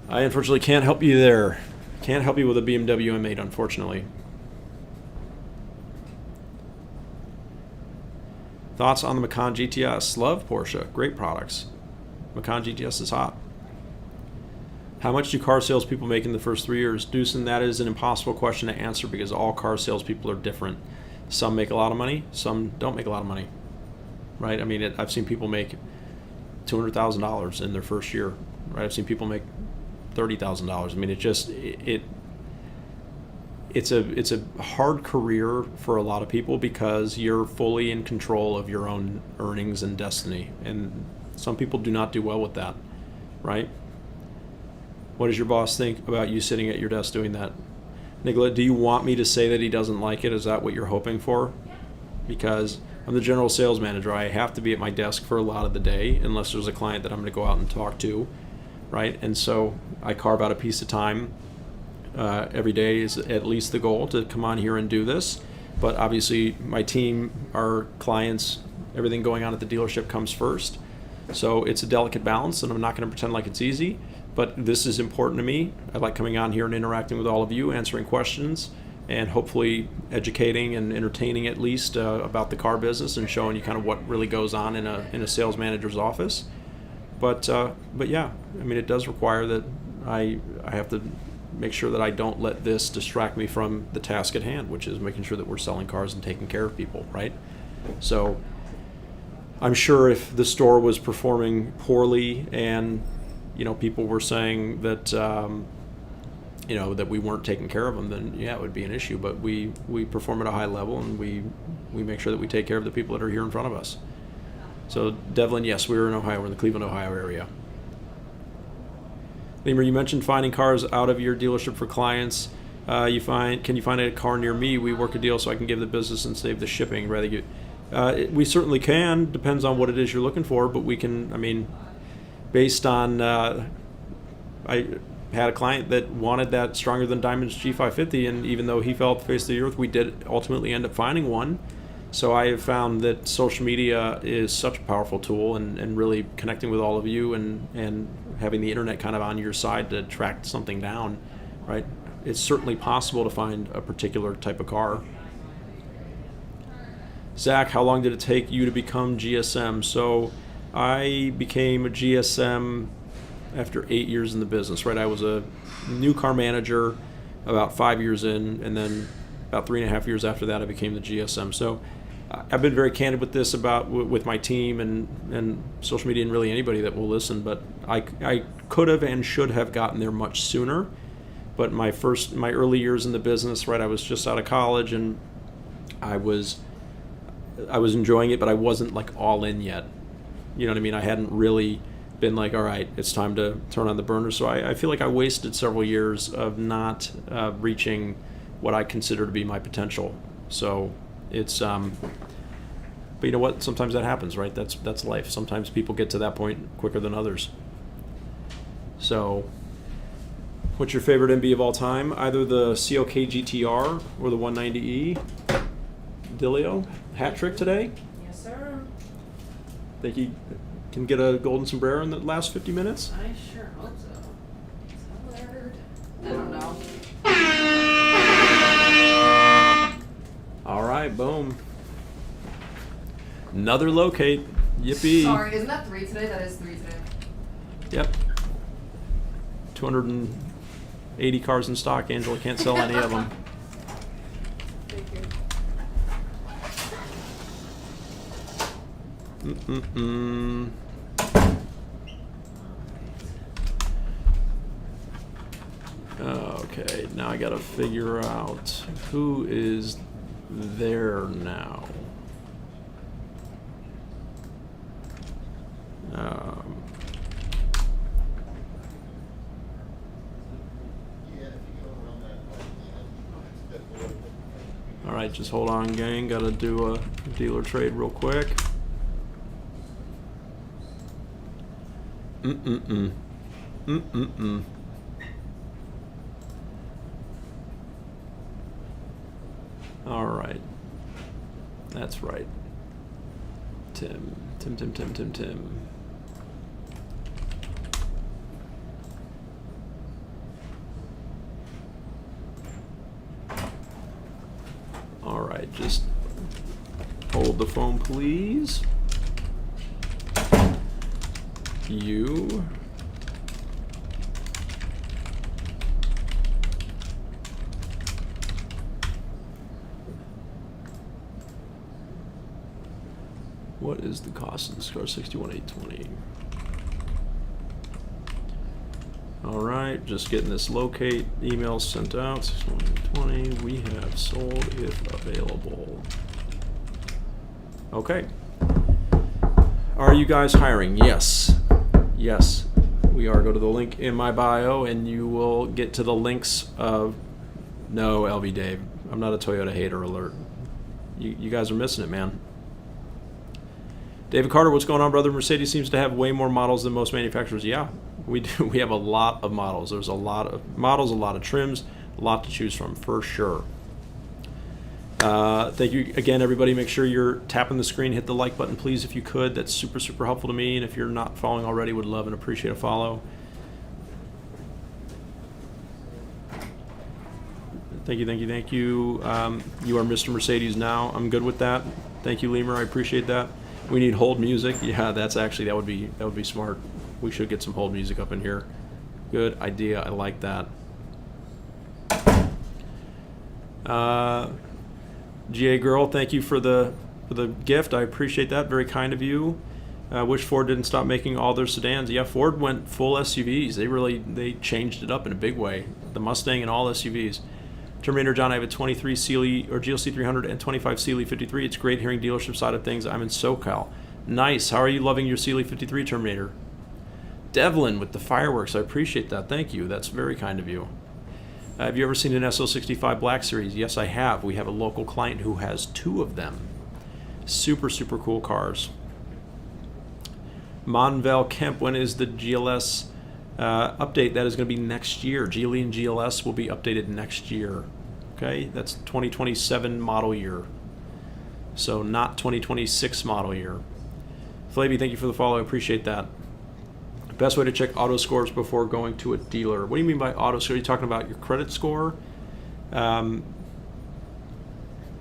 I unfortunately can't help you there. Can't help you with a BMW M8, unfortunately. Thoughts on the Macan GTS? Love Porsche. Great products. Macan GTS is hot. How much do car salespeople make in the first 3 years? Deucin, that is an impossible question to answer because all car salespeople are different. Some make a lot of money, some don't make a lot of money, right? I've seen people make $200,000 in their first year, right? I've seen people make $30,000. It's a hard career for a lot of people because you're fully in control of your own earnings and destiny, and some people do not do well with that, right? What does your boss think about you sitting at your desk doing that? Nicola, do you want me to say that he doesn't like it? Is that what you're hoping for? Because I'm the general sales manager. I have to be at my desk for a lot of the day unless there's a client that I'm going to go out and talk to, right? And so I carve out a piece of time. Every day is at least the goal to come on here and do this. But obviously my team, our clients, everything going on at the dealership comes first. So it's a delicate balance, and I'm not going to pretend like it's easy. But this is important to me. I like coming on here and interacting with all of you, answering questions, and hopefully educating and entertaining at least about the car business and showing you kind of what really goes on in a sales manager's office. But yeah, it does require that I have to make sure that I don't let this distract me from the task at hand, which is making sure that we're selling cars and taking care of people, right? So I'm sure if the store was performing poorly and people were saying that that we weren't taking care of them, then yeah, it would be an issue. But we perform at a high level, and we make sure that we take care of the people that are here in front of us. So Devlin, yes, we were in Ohio. We're in the Cleveland, Ohio area. Lemur, you mentioned finding cars out of your dealership for clients. Can you find a car near me? We work a deal so I can give the business and save the shipping. We certainly can. Depends on what it is you're looking for, but we can. I mean, based on I had a client that wanted that Stronger Than Diamonds G550, and even though he fell off the face of the earth, we did ultimately end up finding one. So I have found that social media is such a powerful tool, and really connecting with all of you and having the internet kind of on your side to track something down, right? It's certainly possible to find a particular type of car. Zach, how long did it take you to become GSM? So I became a GSM after 8 years in the business, right? I was a new car manager about 5 years in, and then about 3.5 years after that, I became the GSM. So I've been very candid with this with my team and social media and really anybody that will listen, but I could have and should have gotten there much sooner. But my early years in the business, right, I was just out of college and I was enjoying it, but I wasn't like all in yet. You know what I mean? I hadn't really been like, all right, it's time to turn on the burner. So I feel like I wasted several years of not reaching what I consider to be my potential. So it's, but you know what? Sometimes that happens, right? That's life. Sometimes people get to that point quicker than others. So what's your favorite MB of all time? Either the COK GTR or the 190E. Dilio, hat trick today? Yes, sir. Think you can get a golden sombrero in the last 50 minutes? I sure hope so. Is that weird? I don't know. All right, boom. Another locate. Yippee. Sorry, isn't that 3 today? That is 3 today. Yep. 280 cars in stock. Angela can't sell any of them. Thank you. Okay, now I gotta figure out who is there now. All right, just hold on, gang. Gotta do a dealer trade real quick. All right. That's right. Tim. All right, just hold the phone, please. You. What is the cost of this car? $61,820. All right, just getting this locate email sent out. $61,820. We have sold if available. Okay. Are you guys hiring? Yes. Yes, we are. Go to the link in my bio and you will get to the links of... No, LV Dave. I'm not a Toyota hater alert. You guys are missing it, man. David Carter, what's going on, brother? Mercedes seems to have way more models than most manufacturers. Yeah, we do. We have a lot of models. There's a lot of models, a lot of trims, a lot to choose from, for sure. Thank you again, everybody. Make sure you're tapping the screen. Hit the like button, please, if you could. That's super, super helpful to me. And if you're not following already, would love and appreciate a follow. Thank you, thank you, thank you. You are Mr. Mercedes now. I'm good with that. Thank you, Lemur. I appreciate that. We need hold music. Yeah, that's actually, that would be smart. We should get some hold music up in here. Good idea. I like that. GA Girl, thank you for the gift. I appreciate that. Very kind of you. Wish Ford didn't stop making all their sedans. Yeah, Ford went full SUVs. They changed it up in a big way. The Mustang and all SUVs. Terminator John, I have a 23 Sealy or GLC 300 and 25 Sealy 53. It's great hearing dealership side of things. I'm in SoCal. Nice. How are you loving your Sealy 53, Terminator? Devlin with the fireworks. I appreciate that. Thank you. That's very kind of you. Have you ever seen an SO65 Black Series? Yes, I have. We have a local client who has 2 of them. Super, super cool cars. Monvel Kemp, when is the GLS update? That is going to be next year. GLE and GLS will be updated next year. Okay, that's 2027 model year. So not 2026 model year. Flavie, thank you for the follow. I appreciate that. Best way to check auto scores before going to a dealer. What do you mean by auto score? Are you talking about your credit score? You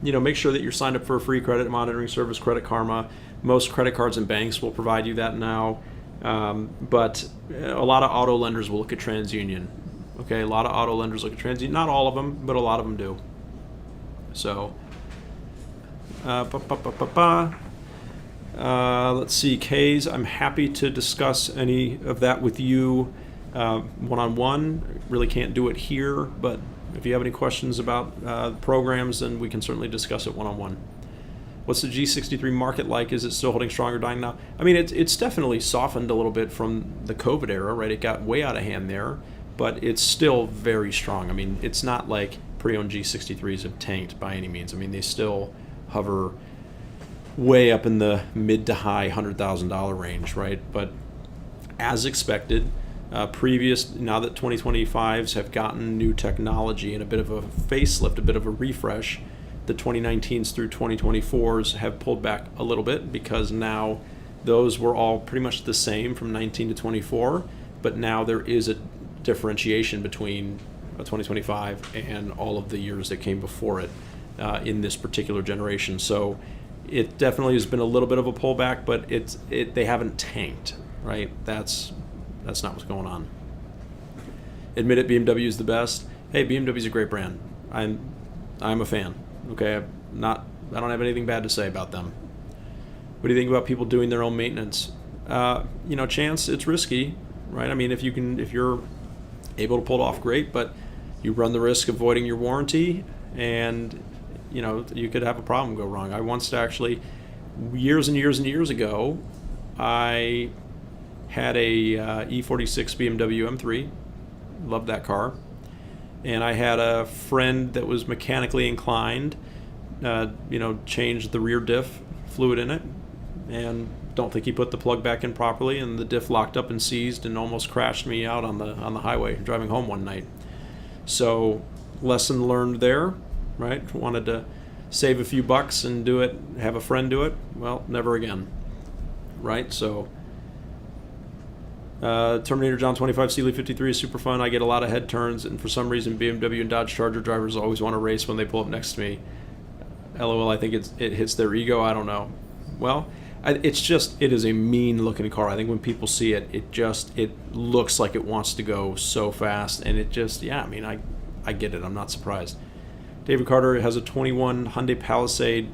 know, make sure that you're signed up for a free credit monitoring service, Credit Karma. Most credit cards and banks will provide you that now. But a lot of auto lenders will look at TransUnion. Okay, a lot of auto lenders look at TransUnion. Not all of them, but a lot of them do. So, let's see, Kays, I'm happy to discuss any of that with you one-on-one. Really can't do it here, but if you have any questions about programs, then we can certainly discuss it one-on-one. What's the G63 market like? Is it still holding strong or dying now? I mean, it's definitely softened a little bit from the COVID era, right? It got way out of hand there, but it's still very strong. I mean, it's not like pre-owned G63s have tanked by any means. I mean, they still hover way up in the mid to high $100,000 range, right? But as expected, now that 2025s have gotten new technology and a bit of a facelift, a bit of a refresh, the 2019s through 2024s have pulled back a little bit because now those were all pretty much the same from 19 to 24, but now there is a differentiation between a 2025 and all of the years that came before it in this particular generation. So it definitely has been a little bit of a pullback, but they haven't tanked, right? That's not what's going on. Admit it, BMW is the best. Hey, BMW is a great brand. I'm a fan. Okay, I don't have anything bad to say about them. What do you think about people doing their own maintenance? Chance, it's risky, right? I mean, if you're able to pull it off, great, but you run the risk of voiding your warranty, and you could have a problem go wrong. I once actually, years and years and years ago, I had a E46 BMW M3. Loved that car. And I had a friend that was mechanically inclined, changed the rear diff fluid in it, and don't think he put the plug back in properly, and the diff locked up and seized and almost crashed me out on the highway driving home one night. So, lesson learned there, right? Wanted to save a few bucks and do it, have a friend do it. Well, never again, right? So, Terminator John 25 Sealy 53 is super fun. I get a lot of head turns, and for some reason BMW and Dodge Charger drivers always want to race when they pull up next to me. LOL, I think it hits their ego. I don't know. Well, it is a mean looking car. I think when people see it, it looks like it wants to go so fast, and I get it. I'm not surprised. David Carter has a 21 Hyundai Palisade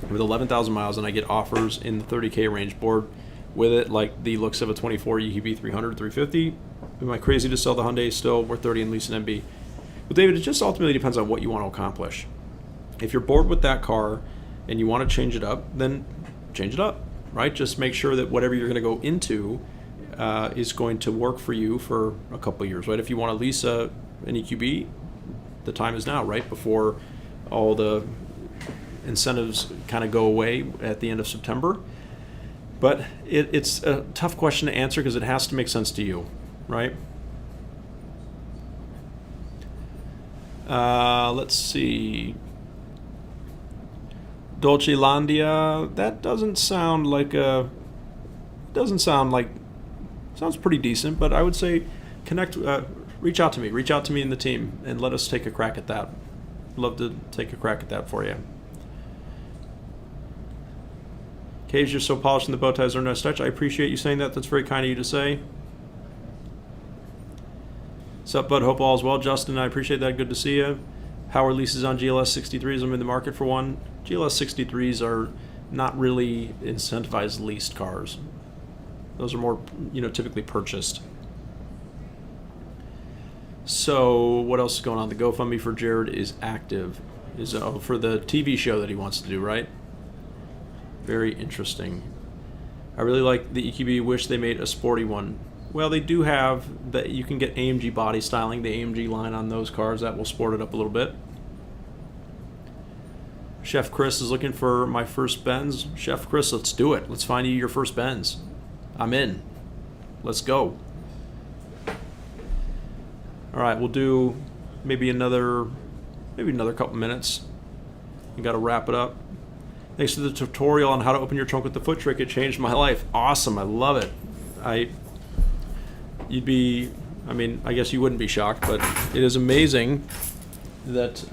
with 11,000 miles, and I get offers in the 30K range. Board with it, like the looks of a 24 EQB 300, 350. Am I crazy to sell the Hyundai still? We're 30 and lease an MB. Well, David, it just ultimately depends on what you want to accomplish. If you're bored with that car and you want to change it up, then change it up, right? Just make sure that whatever you're going to go into is going to work for you for a couple of years, right? If you want to lease an EQB, the time is now, right? Before all the incentives kind of go away at the end of September. But it's a tough question to answer because it has to make sense to you, right? Let's see. Dolce Landia, that sounds pretty decent, but I would say reach out to me and the team, and let us take a crack at that. Love to take a crack at that for you. Caves, you're so polished and the bow ties are no touch. I appreciate you saying that. That's very kind of you to say. What's up, bud? Hope all is well. Justin, I appreciate that. Good to see you. How are leases on GLS 63s? I'm in the market for one. GLS 63s are not really incentivized leased cars. Those are more, typically purchased. So what else is going on? The GoFundMe for Jared is active. Is for the TV show that he wants to do, right? Very interesting. I really like the EQB. Wish they made a sporty one. Well, they do have that. You can get AMG body styling, the AMG line on those cars. That will sport it up a little bit. Chef Chris is looking for my first Benz. Chef Chris, let's do it. Let's find you your first Benz. I'm in. Let's go. All right, we'll do maybe another couple minutes. You got to wrap it up. Thanks for the tutorial on how to open your trunk with the foot trick. It changed my life. Awesome, I love it. I guess you wouldn't be shocked, but it is amazing that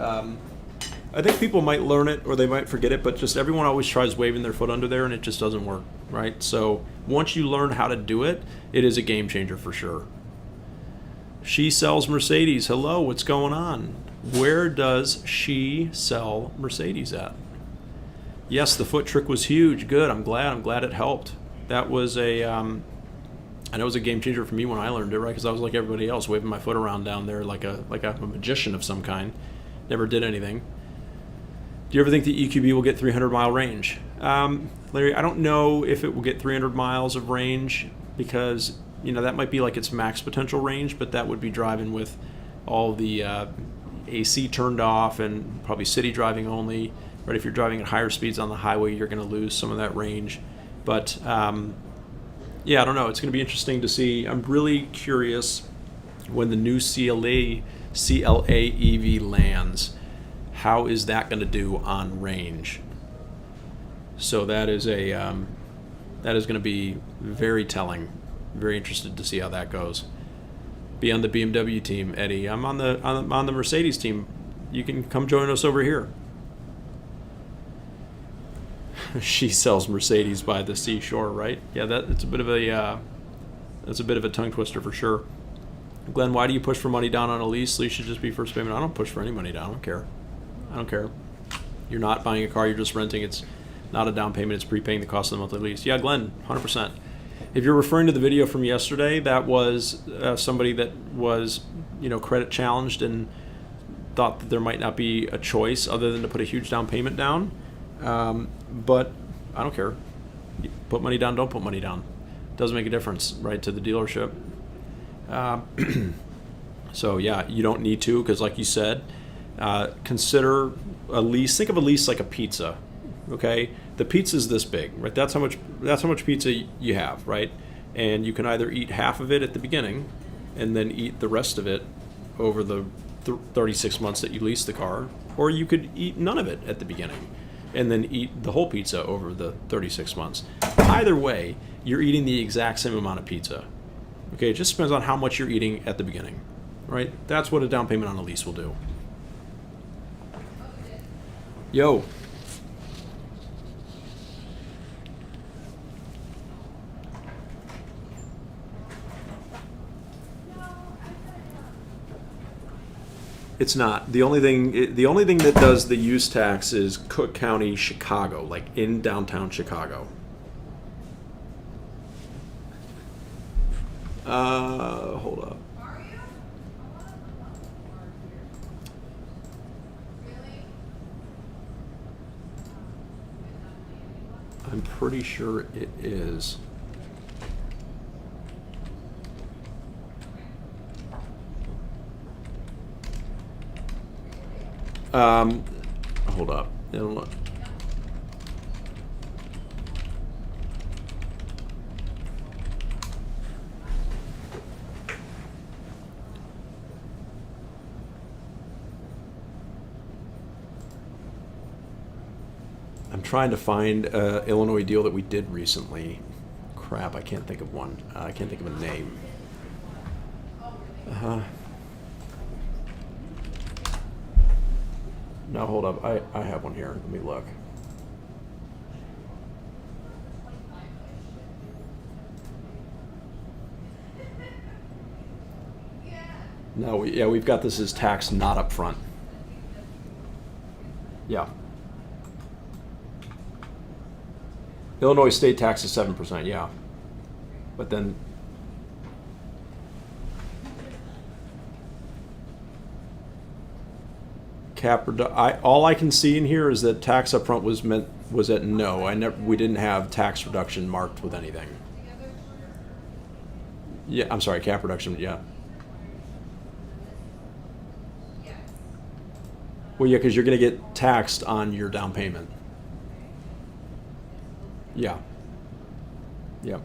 I think people might learn it or they might forget it, but just everyone always tries waving their foot under there and it just doesn't work, right? So once you learn how to do it, it is a game changer for sure. She sells Mercedes. Hello, what's going on? Where does she sell Mercedes at? Yes, the foot trick was huge. Good. I'm glad it helped. That was I know it was a game changer for me when I learned it, right? Because I was like everybody else, waving my foot around down there like a magician of some kind. Never did anything. Do you ever think the EQB will get 300-mile range? Larry, I don't know if it will get 300 miles of range because, that might be like its max potential range, but that would be driving with all the AC turned off and probably city driving only. Right? If you're driving at higher speeds on the highway, you're going to lose some of that range. But I don't know. It's going to be interesting to see. I'm really curious when the new CLA EV lands. How is that going to do on range? So that is going to be very telling. Very interested to see how that goes. Be on the BMW team, Eddie. I'm on the Mercedes team. You can come join us over here. She sells Mercedes by the seashore, right? Yeah, that's a bit of a tongue twister for sure. Glenn, why do you push for money down on a lease? Lease should just be first payment. I don't push for any money down. I don't care. You're not buying a car. You're just renting. It's not a down payment. It's prepaying the cost of the monthly lease. Yeah, Glenn, 100%. If you're referring to the video from yesterday, that was somebody that was, credit challenged and thought that there might not be a choice other than to put a huge down payment down. But I don't care. Put money down, don't put money down. Doesn't make a difference, right, to the dealership. So yeah, you don't need to, because like you said, consider a lease. Think of a lease like a pizza. Okay, the pizza's this big, right? That's how much pizza you have, right? And you can either eat half of it at the beginning, and then eat the rest of it over the 36 months that you lease the car, or you could eat none of it at the beginning, and then eat the whole pizza over the 36 months. Either way, you're eating the exact same amount of pizza. Okay, it just depends on how much you're eating at the beginning, right? That's what a down payment on a lease will do. Yo. It's not. The only thing that does the use tax is Cook County, Chicago, like in downtown Chicago. Hold up. I'm pretty sure it is. Hold up. I'm trying to find an Illinois deal that we did recently. Crap, I can't think of one. I can't think of a name. No, hold up. I have one here. Let me look. No, we've got this as tax not up front. Yeah. Illinois state tax is 7%, yeah. But then all I can see in here is that tax up front was at no. We didn't have tax reduction marked with anything. Yeah, I'm sorry, cap reduction, yeah. Well, yeah, because you're going to get taxed on your down payment. Yeah. Yep.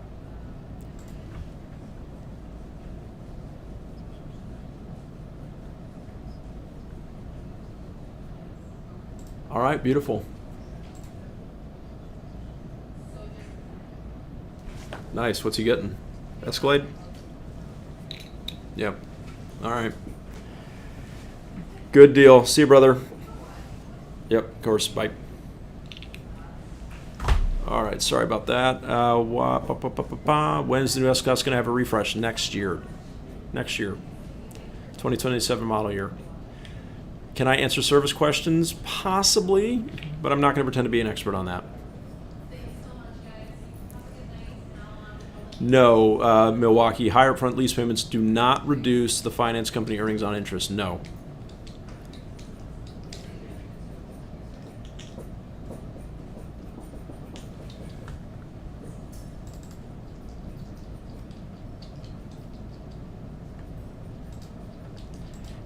All right, beautiful. Nice. What's he getting? Escalade? Yep. All right. Good deal. See you, brother. Yep, of course. Bye. All right. Sorry about that. When's the new S-Class going to have a refresh? Next year. Next year. 2027 model year. Can I answer service questions? Possibly, but I'm not going to pretend to be an expert on that. No, Milwaukee, higher upfront lease payments do not reduce the finance company earnings on interest. No.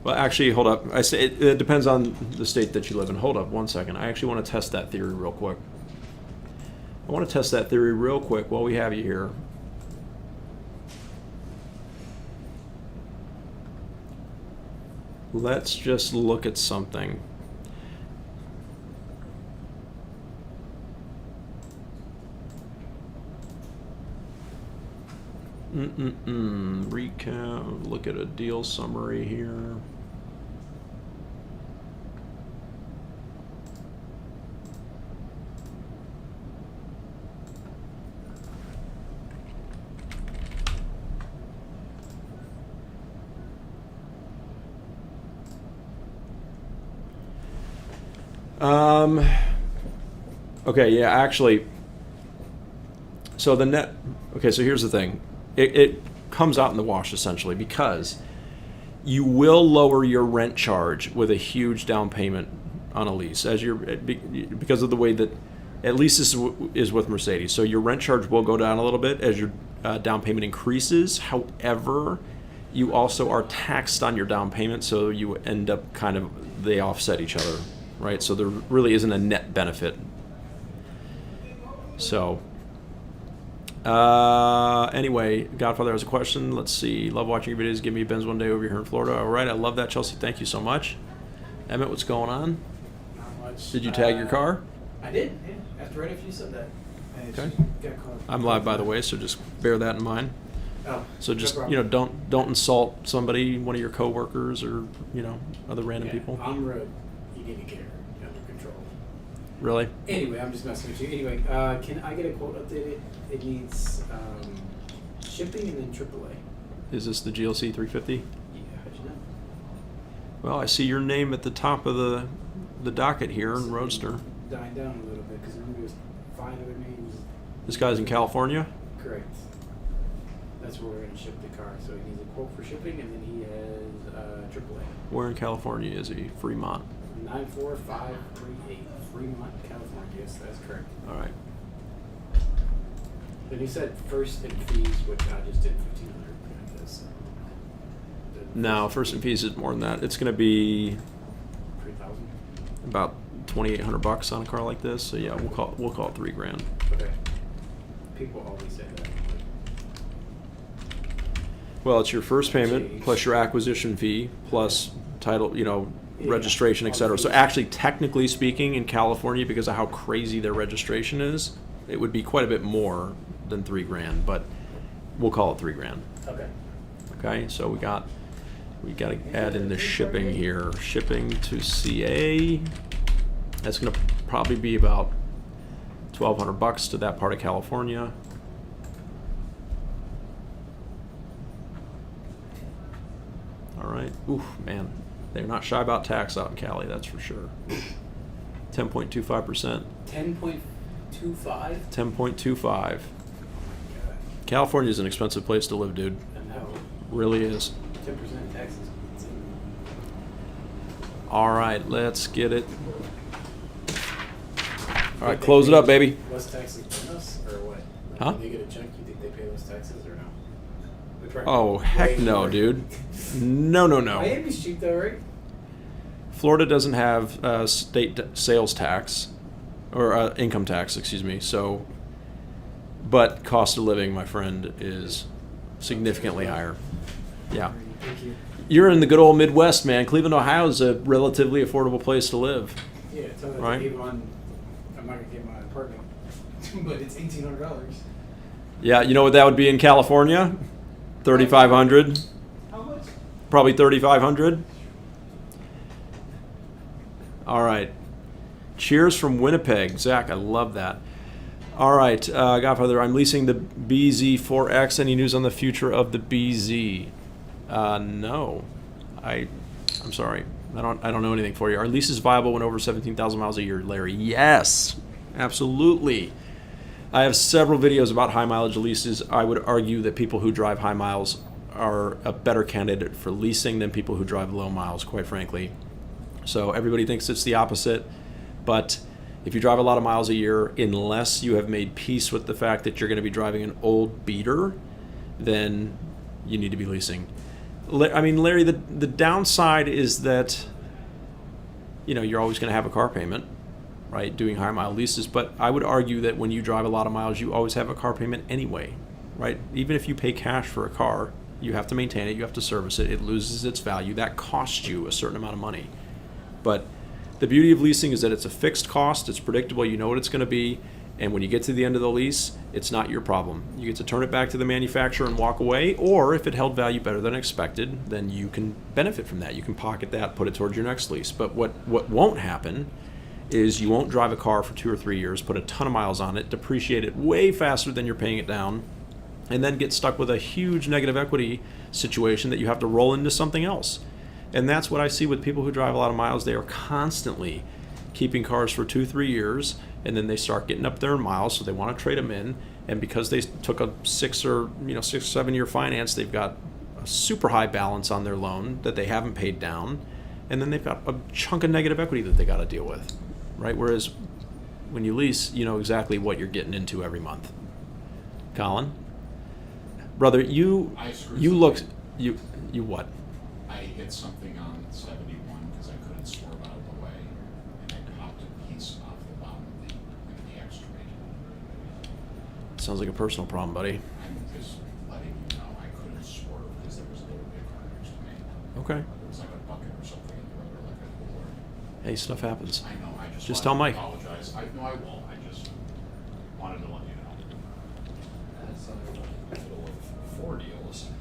Well, actually, hold up. I say it depends on the state that you live in. Hold up 1 second. I actually want to test that theory real quick. I want to test that theory real quick while we have you here. Let's just look at something. Recap. Look at a deal summary here. Okay, yeah, actually, so the net, okay, so here's the thing. It comes out in the wash, essentially, because you will lower your rent charge with a huge down payment on a lease, because of the way that, at least this is with Mercedes. So your rent charge will go down a little bit as your down payment increases. However, you also are taxed on your down payment, so you end up they offset each other, right? So there really isn't a net benefit. So, anyway, Godfather has a question. Let's see. Love watching your videos. Give me a Benz one day over here in Florida. All right, I love that, Chelsea. Thank you so much. Emmett, what's going on? Not much. Did you tag your car? I did, yeah. After you said that. I Okay. got caught. I'm live, by the way, so just bear that in mind. Oh, So no just, problem. don't insult somebody, one of your coworkers, or other random Yeah, people. I'm rude. You need to get her under control. Really? Anyway, I'm just messing with you. Anyway, can I get a quote updated? It needs shipping and then AAA. Is this the GLC 350? Yeah, how'd you know? Well, I see your name at the top of the docket here in Roadster. Dying down a little bit because remember there's 5 other names. This guy's in California? Correct. That's where we're going to ship the car. So he needs a quote for shipping and then he has AAA. Where in California is he? Fremont. 94538 Fremont, California. Yes, that's correct. All right. Then he said first and fees, which I just did 1,500. I guess. No, first and fees is more than that. It's going to be 3,000. about $2,800 on a car like this. So yeah, we'll call it $3,000. Okay. People always say that. Well, it's your first payment Jeez. plus your acquisition fee plus title, Yeah, registration, all etc. the So fees. actually, technically speaking, in California, because of how crazy their registration is, it would be quite a bit more than $3,000. But we'll call it $3,000. Okay. Okay, so we got to add in the shipping here. Shipping to CA. That's going to probably be about $1,200 to that part of California. All right. Oof, man, they're not shy about tax out in Cali. That's for sure. 10.25%. 10.25. 10.25. God, California is an expensive place to live, dude. I know. Really is. 10% taxes. All right, let's get it. All right, close it up, baby. Less taxes than us, or what? Like, Huh? When they get a check, you think they pay less taxes or no? Oh, heck no, dude. No. Miami's cheap though, right? Florida doesn't have state sales tax, or income tax, excuse me. So, but cost of living, my friend, is significantly higher. Yeah. Thank you. You're in the good old Midwest, man. Cleveland, Ohio is a relatively affordable place to live. Yeah, tell me Right. I'm not gonna get my apartment, but it's $1,800. Yeah, you know what that would be in California? 3,500. How much? Probably 3,500. All right. Cheers from Winnipeg. Zach, I love that. All right, Godfather, I'm leasing the BZ4X. Any news on the future of the BZ? No. I'm sorry. I don't know anything for you. Are leases viable when over 17,000 miles a year, Larry? Yes, absolutely. I have several videos about high mileage leases. I would argue that people who drive high miles are a better candidate for leasing than people who drive low miles, quite frankly. So everybody thinks it's the opposite, but if you drive a lot of miles a year, unless you have made peace with the fact that you're going to be driving an old beater, then you need to be leasing. I mean, Larry, the downside is that, you know, you're always going to have a car payment, right, doing high mile leases. But I would argue that when you drive a lot of miles, you always have a car payment anyway, right? Even if you pay cash for a car, you have to maintain it, you have to service it, it loses its value. That costs you a certain amount of money. But the beauty of leasing is that it's a fixed cost, it's predictable, you know what it's going to be, and when you get to the end of the lease, it's not your problem. You get to turn it back to the manufacturer and walk away, or if it held value better than expected, then you can benefit from that. You can pocket that, put it towards your next lease. But what won't happen is you won't drive a car for 2 or 3 years, put a ton of miles on it, depreciate it way faster than you're paying it down, and then get stuck with a huge negative equity situation that you have to roll into something else. And that's what I see with people who drive a lot of miles. They are constantly keeping cars for 2-3 years, and then they start getting up there in miles, so they want to trade them in. And because they took a 6 or 7 year finance, they've got a super high balance on their loan that they haven't paid down, and then they've got a chunk of negative equity that they got to deal with, right? Whereas when you lease, you know exactly what you're getting into every month. Colin, brother, you what? I hit something on 71 because I couldn't swerve out of the way, and I popped a piece off the bottom of the extravator. Sounds like a personal problem, buddy. I'm just letting you know I couldn't swerve because there was a little bit of car next to me. Okay. There was like a bucket or something in the road, or like a cooler. Hey, stuff happens. I know. I just tell wanted Mike. to apologize. I won't. I just wanted to let you know. That's in the middle of 4 deals.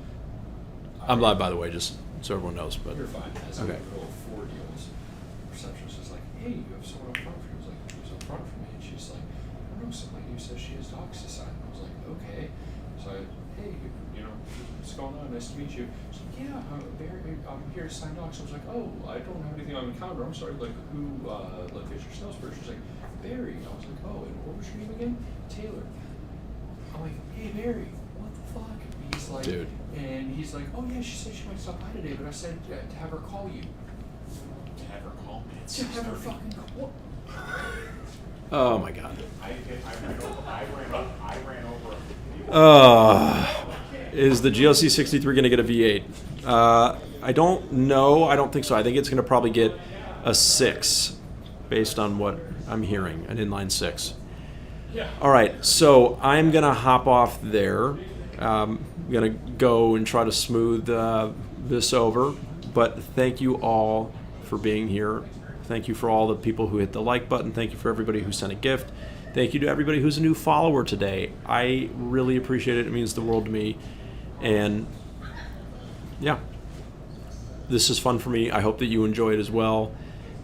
I'm live, by the way, just so everyone knows. But You're fine. As in okay. the middle of 4 deals, receptionist is like, "Hey, you have someone up front for you." I was like, "Who's up front for me?" And she's like, "I don't know, some lady who says she has docs to sign." I was like, "Okay." So I, "Hey, what's going on? Nice to meet you." She's like, "Yeah, Barry, I'm here to sign docs." I was like, "Oh, I don't have anything on the counter. I'm sorry. Like, who? Like, is your salesperson?" She's like, "Barry." I was like, "Oh, and what was your name again?" "Taylor." I'm like, "Hey, Barry, what the fuck?" He's like, Dude. And he's like, "Oh yeah, she said she might stop by today, but I said to have her call you." To have her call me at To have her 6:30. fucking call. Oh my God. I ran over. Is the GLC 63 going to get a V8? I don't know. I don't think so. I think it's going to probably get a 6 based on what I'm hearing, an inline 6. Yeah. All right, so I'm going to hop off there. I'm going to go and try to smooth this over. But thank you all for being here. Thank you for all the people who hit the like button. Thank you for everybody who sent a gift. Thank you to everybody who's a new follower today. I really appreciate it. It means the world to me. And yeah, this is fun for me. I hope that you enjoy it as well.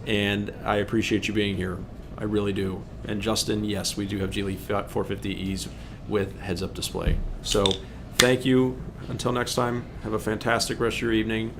And I appreciate you being here. I really do. And Justin, yes, we do have Geely 450Es with heads-up display. So thank you. Until next time, have a fantastic rest of your evening.